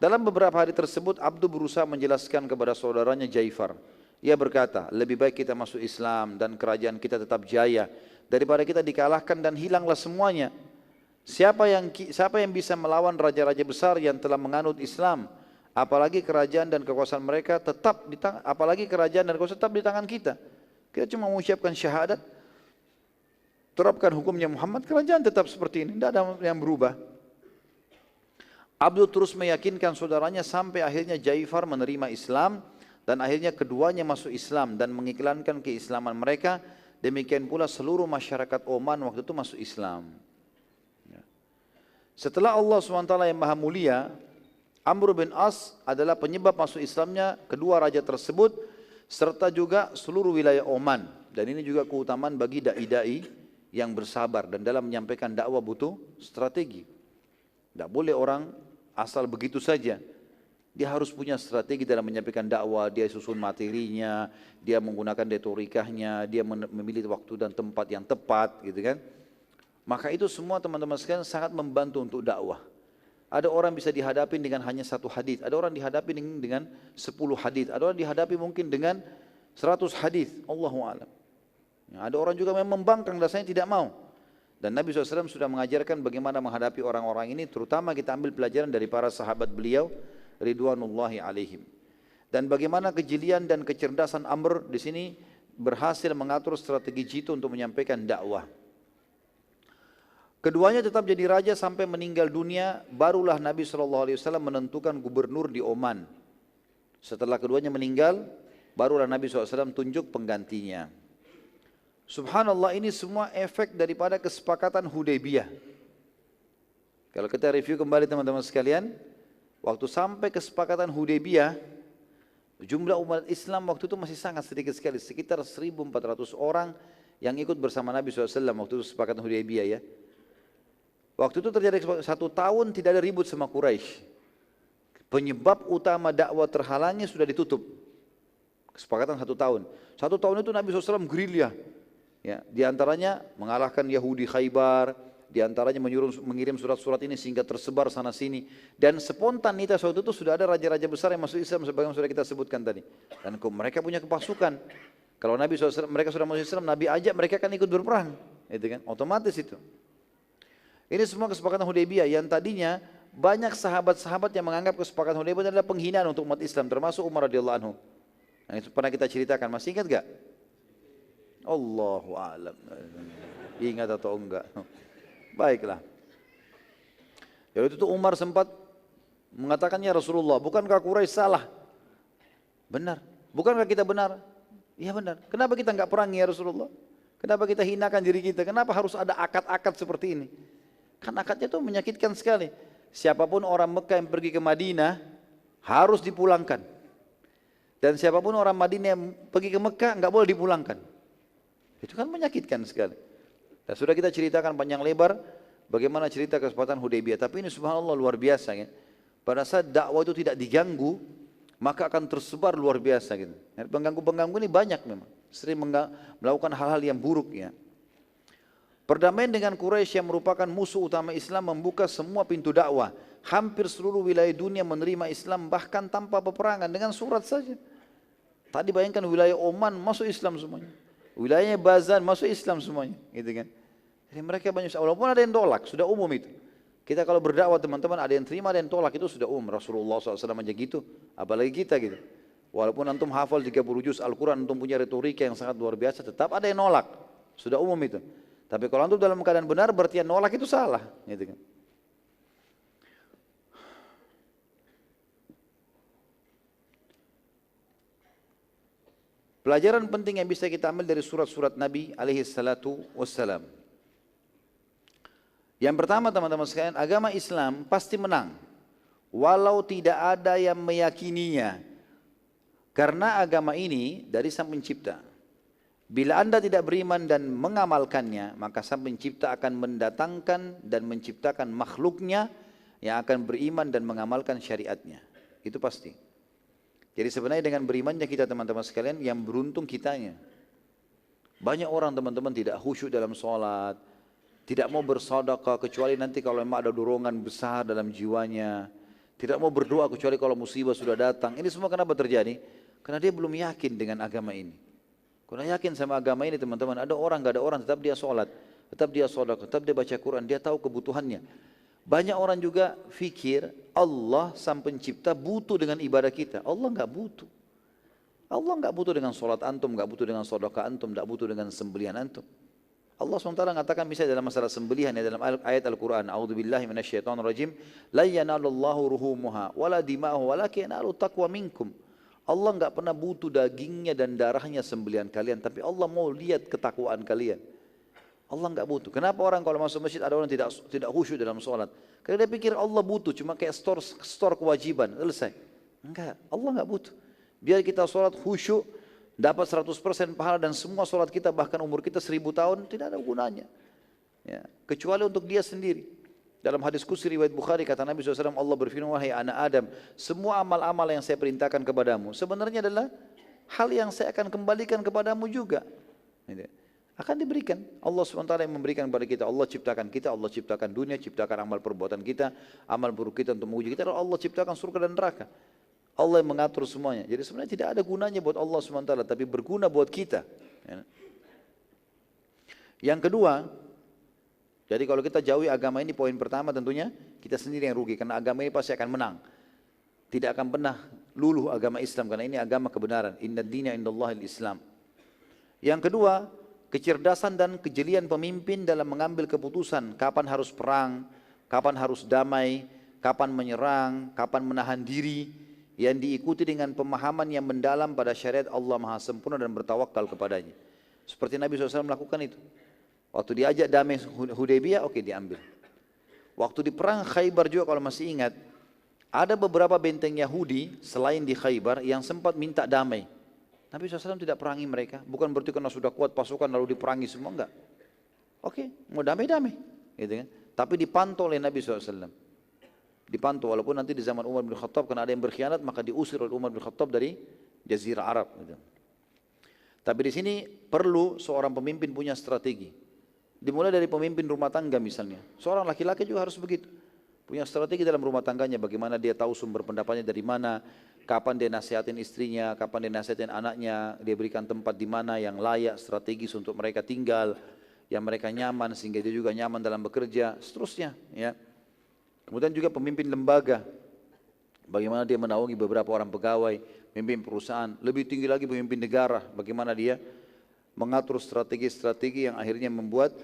S1: Dalam beberapa hari tersebut Abdul berusaha menjelaskan kepada saudaranya Jaifar. Ia berkata, lebih baik kita masuk Islam dan kerajaan kita tetap jaya daripada kita dikalahkan dan hilanglah semuanya. Siapa yang bisa melawan raja-raja besar yang telah menganut Islam? Apalagi kerajaan dan kekuasaan mereka tetap di tangan, apalagi kerajaan dan kekuasaan tetap di tangan kita. Kita cuma mengucapkan syahadat, terapkan hukumnya Muhammad, kerajaan tetap seperti ini, tidak ada yang berubah. Abdul terus meyakinkan saudaranya sampai akhirnya Jaifar menerima Islam dan akhirnya keduanya masuk Islam dan mengiklankan keislaman mereka. Demikian pula seluruh masyarakat Oman waktu itu masuk Islam. Setelah Allah SWT yang maha mulia, Amr bin As adalah penyebab masuk Islamnya kedua raja tersebut serta juga seluruh wilayah Oman. Dan ini juga keutamaan bagi dai-dai yang bersabar dan dalam menyampaikan dakwah butuh strategi. Tidak boleh orang asal begitu saja. Dia harus punya strategi dalam menyampaikan dakwah, dia susun materinya, dia menggunakan retorikanya, dia memilih waktu dan tempat yang tepat, gitu kan. Maka itu semua teman-teman sekalian sangat membantu untuk dakwah. Ada orang bisa dihadapi dengan hanya satu hadis, ada orang dihadapi dengan 10 hadis, ada orang dihadapi mungkin dengan 100 hadis. Allahu a'lam. Ya, ada orang juga memang membangkang rasanya tidak mau. Dan Nabi SAW sudah mengajarkan bagaimana menghadapi orang-orang ini, terutama kita ambil pelajaran dari para sahabat beliau ridwanullahi alaihim. Dan bagaimana kejelian dan kecerdasan Amr di sini berhasil mengatur strategi jitu untuk menyampaikan dakwah. Keduanya tetap jadi raja sampai meninggal dunia, barulah Nabi SAW menentukan gubernur di Oman. Setelah keduanya meninggal, barulah Nabi SAW tunjuk penggantinya. Subhanallah, ini semua efek daripada kesepakatan Hudaybiyah. Kalau kita review kembali teman-teman sekalian, waktu sampai kesepakatan Hudaybiyah, jumlah umat Islam waktu itu masih sangat sedikit sekali, sekitar 1.400 orang yang ikut bersama Nabi SAW waktu itu kesepakatan Hudaybiyah ya. Waktu itu terjadi 1 tahun tidak ada ribut sama Quraisy. Penyebab utama dakwah terhalangnya sudah ditutup. Kesepakatan 1 tahun. 1 tahun itu Nabi SAW gerilya. Ya, di antaranya mengalahkan Yahudi Khaybar, di antaranya mengirim surat-surat ini sehingga tersebar sana sini. Dan spontanitas waktu itu sudah ada raja-raja besar yang masuk Islam sebagaimana sudah kita sebutkan tadi. Dan mereka punya kepasukan. Kalau Nabi SAW, mereka sudah masuk Islam, Nabi ajak mereka kan ikut berperang. Itu kan, otomatis itu. Ini semua kesepakatan Hudaybiyah yang tadinya banyak sahabat-sahabat yang menganggap kesepakatan Hudaybiyah adalah penghinaan untuk umat Islam, termasuk Umar radhiyallahu anhu. Yang itu pernah kita ceritakan, masih ingat gak? Allahu a'lam. ingat atau enggak. Baiklah. Jadi itu Umar sempat mengatakannya Rasulullah, bukankah Quraisy salah? Benar. Bukankah kita benar? Iya benar. Kenapa kita enggak perangi ya Rasulullah? Kenapa kita hinakan diri kita? Kenapa harus ada akad-akad seperti ini? Kan akadnya itu menyakitkan sekali. Siapapun orang Mekah yang pergi ke Madinah harus dipulangkan. Dan siapapun orang Madinah yang pergi ke Mekah enggak boleh dipulangkan. Itu kan menyakitkan sekali. Dan sudah kita ceritakan panjang lebar bagaimana cerita kesempatan Hudaybiyah. Tapi ini subhanallah luar biasa ya. Pada saat dakwah itu tidak diganggu, maka akan tersebar luar biasa gitu. Pengganggu-pengganggu ini banyak memang. Sering melakukan hal-hal yang buruk ya. Perdamaian dengan Quraisy yang merupakan musuh utama Islam membuka semua pintu dakwah. Hampir seluruh wilayah dunia menerima Islam bahkan tanpa peperangan dengan surat saja. Tadi bayangkan wilayah Oman masuk Islam semuanya. Wilayahnya Bazan masuk Islam semuanya, gitu kan. Jadi mereka banyak, walaupun ada yang tolak, sudah umum itu. Kita kalau berdakwah teman-teman ada yang terima, ada yang tolak, itu sudah umum. Rasulullah SAW aja gitu, apalagi kita gitu. Walaupun antum hafal 30 juz Al-Quran, antum punya retorika yang sangat luar biasa, tetap ada yang nolak, sudah umum itu. Tapi kalau antum dalam keadaan benar, berarti yang nolak itu salah, gitu kan. Pelajaran penting yang bisa kita ambil dari surat-surat Nabi alaihi salatu wassalam. Yang pertama teman-teman sekalian, agama Islam pasti menang. Walau tidak ada yang meyakininya. Karena agama ini dari Sang Pencipta. Bila Anda tidak beriman dan mengamalkannya, maka Sang Pencipta akan mendatangkan dan menciptakan makhluknya yang akan beriman dan mengamalkan syariatnya. Itu pasti. Jadi sebenarnya dengan berimannya kita teman-teman sekalian yang beruntung kitanya. Banyak orang teman-teman tidak khusyuk dalam sholat, tidak mau bersedekah kecuali nanti kalau memang ada dorongan besar dalam jiwanya, tidak mau berdoa kecuali kalau musibah sudah datang. Ini semua kenapa terjadi? Karena dia belum yakin dengan agama ini. Kalau yakin sama agama ini teman-teman, ada orang gak ada orang tetap dia sholat, tetap dia sedekah, tetap dia baca Quran, dia tahu kebutuhannya. Banyak orang juga fikir Allah Sang Pencipta butuh dengan ibadah kita. Allah enggak butuh. Allah enggak butuh dengan sholat antum, enggak butuh dengan sedekah antum, enggak butuh dengan sembelihan antum. Allah SWT mengatakan misalnya dalam masalah sembelihan ya, dalam ayat Al-Quran, A'udzubillahi minasyaitonirrajim, la yanalullahu ruhumuha wala dima'uhu walakin yanalu taqwa minkum. Allah enggak pernah butuh dagingnya dan darahnya sembelihan kalian, tapi Allah mau lihat ketakwaan kalian. Allah enggak butuh. Kenapa orang kalau masuk masjid ada orang tidak khusyuk dalam sholat? Karena dia pikir Allah butuh, cuma kayak store kewajiban, selesai. Enggak, Allah enggak butuh. Biar kita sholat khusyuk, dapat 100% pahala dan semua sholat kita bahkan umur kita 1000 tahun tidak ada gunanya. Ya, kecuali untuk dia sendiri. Dalam hadis qudsi riwayat Bukhari kata Nabi SAW, Allah berfirman, wahai anak Adam, semua amal-amal yang saya perintahkan kepadamu sebenarnya adalah hal yang saya akan kembalikan kepadamu juga. Akan diberikan. Allah SWT yang memberikan kepada kita. Allah ciptakan kita, Allah ciptakan dunia, ciptakan amal perbuatan kita, amal buruk kita untuk menguji kita. Allah ciptakan surga dan neraka. Allah yang mengatur semuanya. Jadi sebenarnya tidak ada gunanya buat Allah SWT, tapi berguna buat kita. Yang kedua, jadi kalau kita jauhi agama ini, poin pertama tentunya kita sendiri yang rugi. Karena agama ini pasti akan menang. Tidak akan pernah luluh agama Islam, karena ini agama kebenaran. Inna dina indallahil Islam. Yang kedua, kecerdasan dan kejelian pemimpin dalam mengambil keputusan kapan harus perang, kapan harus damai, kapan menyerang, kapan menahan diri, yang diikuti dengan pemahaman yang mendalam pada syariat Allah Maha Sempurna dan bertawakal kepadanya. Seperti Nabi SAW melakukan itu. Waktu diajak damai Hudaybiyah, oke diambil. Waktu di perang Khaybar juga kalau masih ingat, ada beberapa benteng Yahudi selain di Khaybar yang sempat minta damai. Nabi SAW tidak perangi mereka, bukan berarti karena sudah kuat pasukan lalu diperangi semua, enggak. Oke, mau damai-damai, gitu kan. Tapi dipantau oleh Nabi SAW. Dipantau, walaupun nanti di zaman Umar bin Khattab, karena ada yang berkhianat, maka diusir oleh Umar bin Khattab dari Jazirah Arab. Gitu. Tapi di sini perlu seorang pemimpin punya strategi. Dimulai dari pemimpin rumah tangga misalnya. Seorang laki-laki juga harus begitu. Punya strategi dalam rumah tangganya, bagaimana dia tahu sumber pendapatnya dari mana, kapan dia nasihatin istrinya, kapan dia nasihatin anaknya, dia berikan tempat di mana yang layak, strategis untuk mereka tinggal, yang mereka nyaman sehingga dia juga nyaman dalam bekerja, seterusnya. Ya. Kemudian juga pemimpin lembaga, bagaimana dia menaungi beberapa orang pegawai, pemimpin perusahaan, lebih tinggi lagi pemimpin negara, bagaimana dia mengatur strategi-strategi yang akhirnya membuat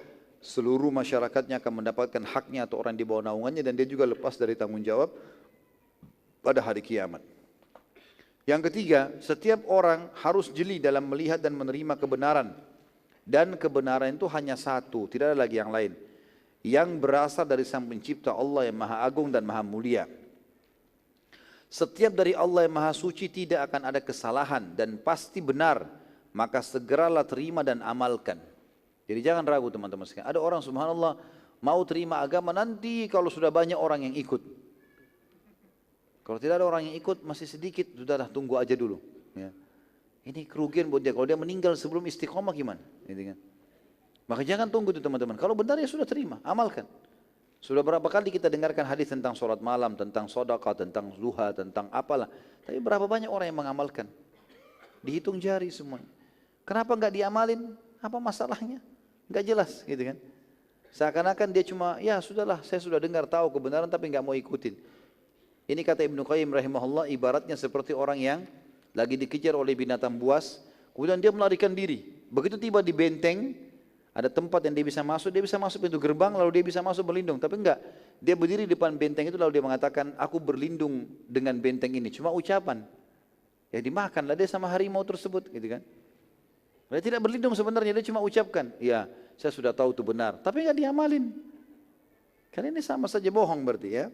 S1: seluruh masyarakatnya akan mendapatkan haknya atau orang di bawah naungannya, dan dia juga lepas dari tanggung jawab pada hari kiamat. Yang ketiga, setiap orang harus jeli dalam melihat dan menerima kebenaran. Dan kebenaran itu hanya satu, tidak ada lagi yang lain. Yang berasal dari Sang Pencipta Allah yang Maha Agung dan Maha Mulia. Setiap dari Allah yang Maha Suci tidak akan ada kesalahan dan pasti benar. Maka segeralah terima dan amalkan. Jadi jangan ragu teman-teman sekalian. Ada orang subhanallah mau terima agama nanti kalau sudah banyak orang yang ikut. Kalau tidak ada orang yang ikut masih sedikit, sudahlah tunggu aja dulu. Ya. Ini kerugian buat dia. Kalau dia meninggal sebelum istiqomah gimana? Gitu kan? Maka jangan tunggu itu teman-teman. Kalau benar ya sudah terima, amalkan. Sudah berapa kali kita dengarkan hadis tentang sholat malam, tentang sedekah, tentang duha, tentang apalah. Tapi berapa banyak orang yang mengamalkan? Dihitung jari semuanya. Kenapa enggak diamalin? Apa masalahnya? Enggak jelas, gitu kan? Seakan-akan dia cuma, ya sudahlah, saya sudah dengar tahu kebenaran tapi enggak mau ikutin. Ini kata Ibnu Qayyim rahimahullah, ibaratnya seperti orang yang lagi dikejar oleh binatang buas, kemudian dia melarikan diri. Begitu tiba di benteng, ada tempat yang dia bisa masuk pintu gerbang, lalu dia bisa masuk berlindung. Tapi enggak, dia berdiri di depan benteng itu lalu dia mengatakan, aku berlindung dengan benteng ini. Cuma ucapan. Ya dimakanlah dia sama harimau tersebut, gitu kan. Dia tidak berlindung sebenarnya, dia cuma ucapkan, ya saya sudah tahu itu benar. Tapi enggak diamalin. Karena ini sama saja bohong berarti ya.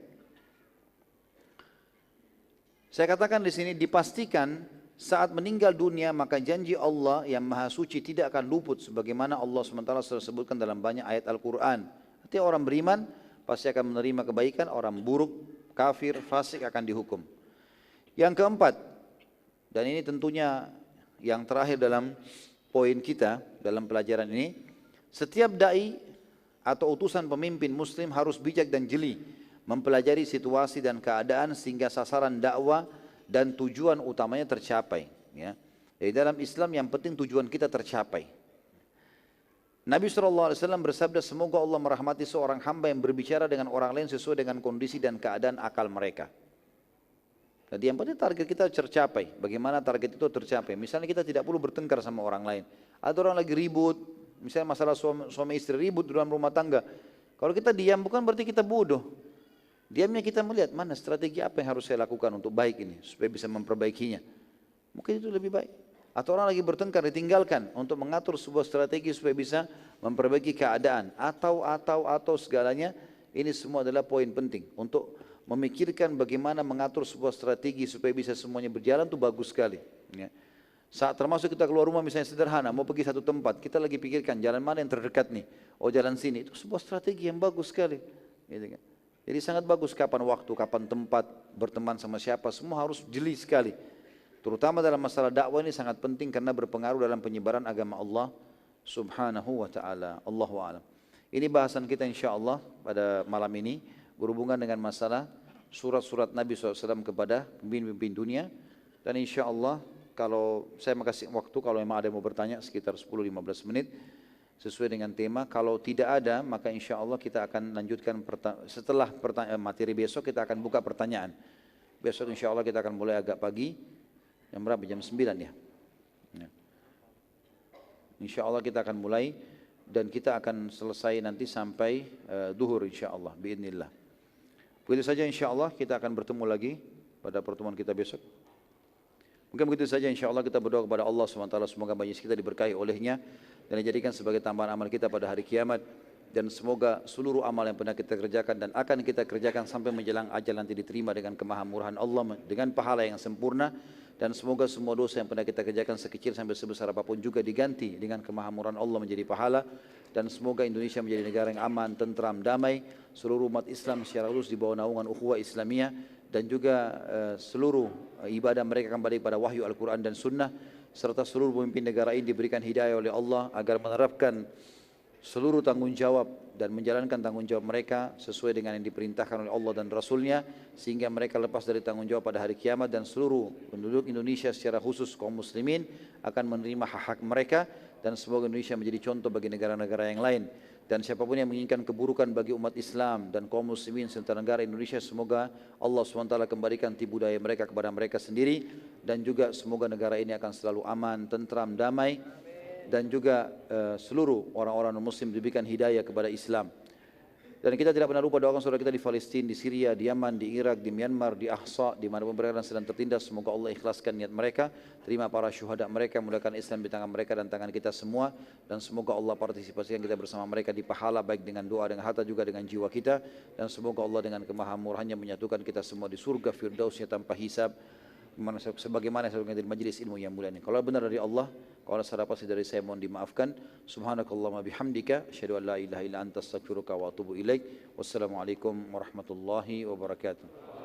S1: Saya katakan di sini dipastikan saat meninggal dunia maka janji Allah yang Maha Suci tidak akan luput sebagaimana Allah SWT sebutkan dalam banyak ayat Al-Quran. Artinya orang beriman pasti akan menerima kebaikan, orang buruk, kafir, fasik akan dihukum. Yang keempat, dan ini tentunya yang terakhir dalam poin kita dalam pelajaran ini, setiap dai atau utusan pemimpin muslim harus bijak dan jeli mempelajari situasi dan keadaan sehingga sasaran dakwah dan tujuan utamanya tercapai. Ya. Jadi dalam Islam yang penting tujuan kita tercapai. Nabi SAW bersabda, semoga Allah merahmati seorang hamba yang berbicara dengan orang lain sesuai dengan kondisi dan keadaan akal mereka. Jadi yang penting target kita tercapai. Bagaimana target itu tercapai? Misalnya kita tidak perlu bertengkar sama orang lain. Ada orang lagi ribut, misalnya masalah suami istri ribut dalam rumah tangga. Kalau kita diam bukan berarti kita bodoh. Diamnya kita melihat mana strategi apa yang harus saya lakukan untuk baik ini supaya bisa memperbaikinya. Mungkin itu lebih baik. Atau orang lagi bertengkar ditinggalkan untuk mengatur sebuah strategi supaya bisa memperbaiki keadaan. Atau segalanya, ini semua adalah poin penting untuk memikirkan bagaimana mengatur sebuah strategi supaya bisa semuanya berjalan itu bagus sekali. Ya. Saat termasuk kita keluar rumah misalnya sederhana, mau pergi satu tempat, kita lagi pikirkan jalan mana yang terdekat nih. Oh jalan sini, itu sebuah strategi yang bagus sekali. Gitu kan. Jadi sangat bagus kapan waktu, kapan tempat, berteman sama siapa, semua harus jeli sekali. Terutama dalam masalah dakwah ini sangat penting karena berpengaruh dalam penyebaran agama Allah subhanahu wa ta'ala. Allahu a'lam. Ini bahasan kita insyaAllah pada malam ini berhubungan dengan masalah surat-surat Nabi SAW kepada pemimpin dunia. Dan insyaAllah kalau saya kasih waktu, kalau memang ada yang mau bertanya sekitar 10-15 menit. Sesuai dengan tema, kalau tidak ada maka insya Allah kita akan lanjutkan setelah materi besok kita akan buka pertanyaan. Besok insya Allah kita akan mulai agak pagi, jam berapa? Jam 9 ya. Insya Allah kita akan mulai dan kita akan selesai nanti sampai duhur insya Allah, biidznillah. Begitu saja insya Allah kita akan bertemu lagi pada pertemuan kita besok. Mungkin begitu saja insya Allah kita berdoa kepada Allah SWT semoga majlis kita diberkahi olehnya dan dijadikan sebagai tambahan amal kita pada hari kiamat dan semoga seluruh amal yang pernah kita kerjakan dan akan kita kerjakan sampai menjelang ajal nanti diterima dengan kemahamurahan Allah dengan pahala yang sempurna dan semoga semua dosa yang pernah kita kerjakan sekecil sampai sebesar apapun juga diganti dengan kemahamurahan Allah menjadi pahala dan semoga Indonesia menjadi negara yang aman, tentram, damai, seluruh umat Islam secara lurus di bawah naungan ukhuwah Islamiyah dan juga seluruh ibadah mereka kembali pada wahyu Al-Quran dan Sunnah serta seluruh pemimpin negara ini diberikan hidayah oleh Allah agar menerapkan seluruh tanggung jawab dan menjalankan tanggung jawab mereka sesuai dengan yang diperintahkan oleh Allah dan Rasulnya sehingga mereka lepas dari tanggung jawab pada hari kiamat dan seluruh penduduk Indonesia secara khusus kaum muslimin akan menerima hak-hak mereka dan semoga Indonesia menjadi contoh bagi negara-negara yang lain dan siapapun yang menginginkan keburukan bagi umat Islam dan kaum muslimin serta negara Indonesia semoga Allah SWT kembalikan tipu daya mereka kepada mereka sendiri dan juga semoga negara ini akan selalu aman, tentram, damai dan juga seluruh orang-orang muslim diberikan hidayah kepada Islam. Dan kita tidak pernah lupa doakan saudara kita di Palestina, di Syria, di Yaman, di Irak, di Myanmar, di Ahsa, di mana mereka sedang tertindas. Semoga Allah ikhlaskan niat mereka, terima para syuhada mereka, mudahkan Islam di tangan mereka dan tangan kita semua. Dan semoga Allah partisipasikan kita bersama mereka di pahala, baik dengan doa, dengan harta, juga dengan jiwa kita. Dan semoga Allah dengan kemahamurahannya menyatukan kita semua di surga firdausnya tanpa hisab, sebagaimana sebagaimana di majelis ilmu yang mulia ini. Kalau benar dari Allah, kalau ada salah pasti dari saya mohon dimaafkan. Subhanakallahumma bihamdika asyhadu an la ilaha illa anta astaghfiruka wa atubu ilaik. Wassalamualaikum warahmatullahi wabarakatuh.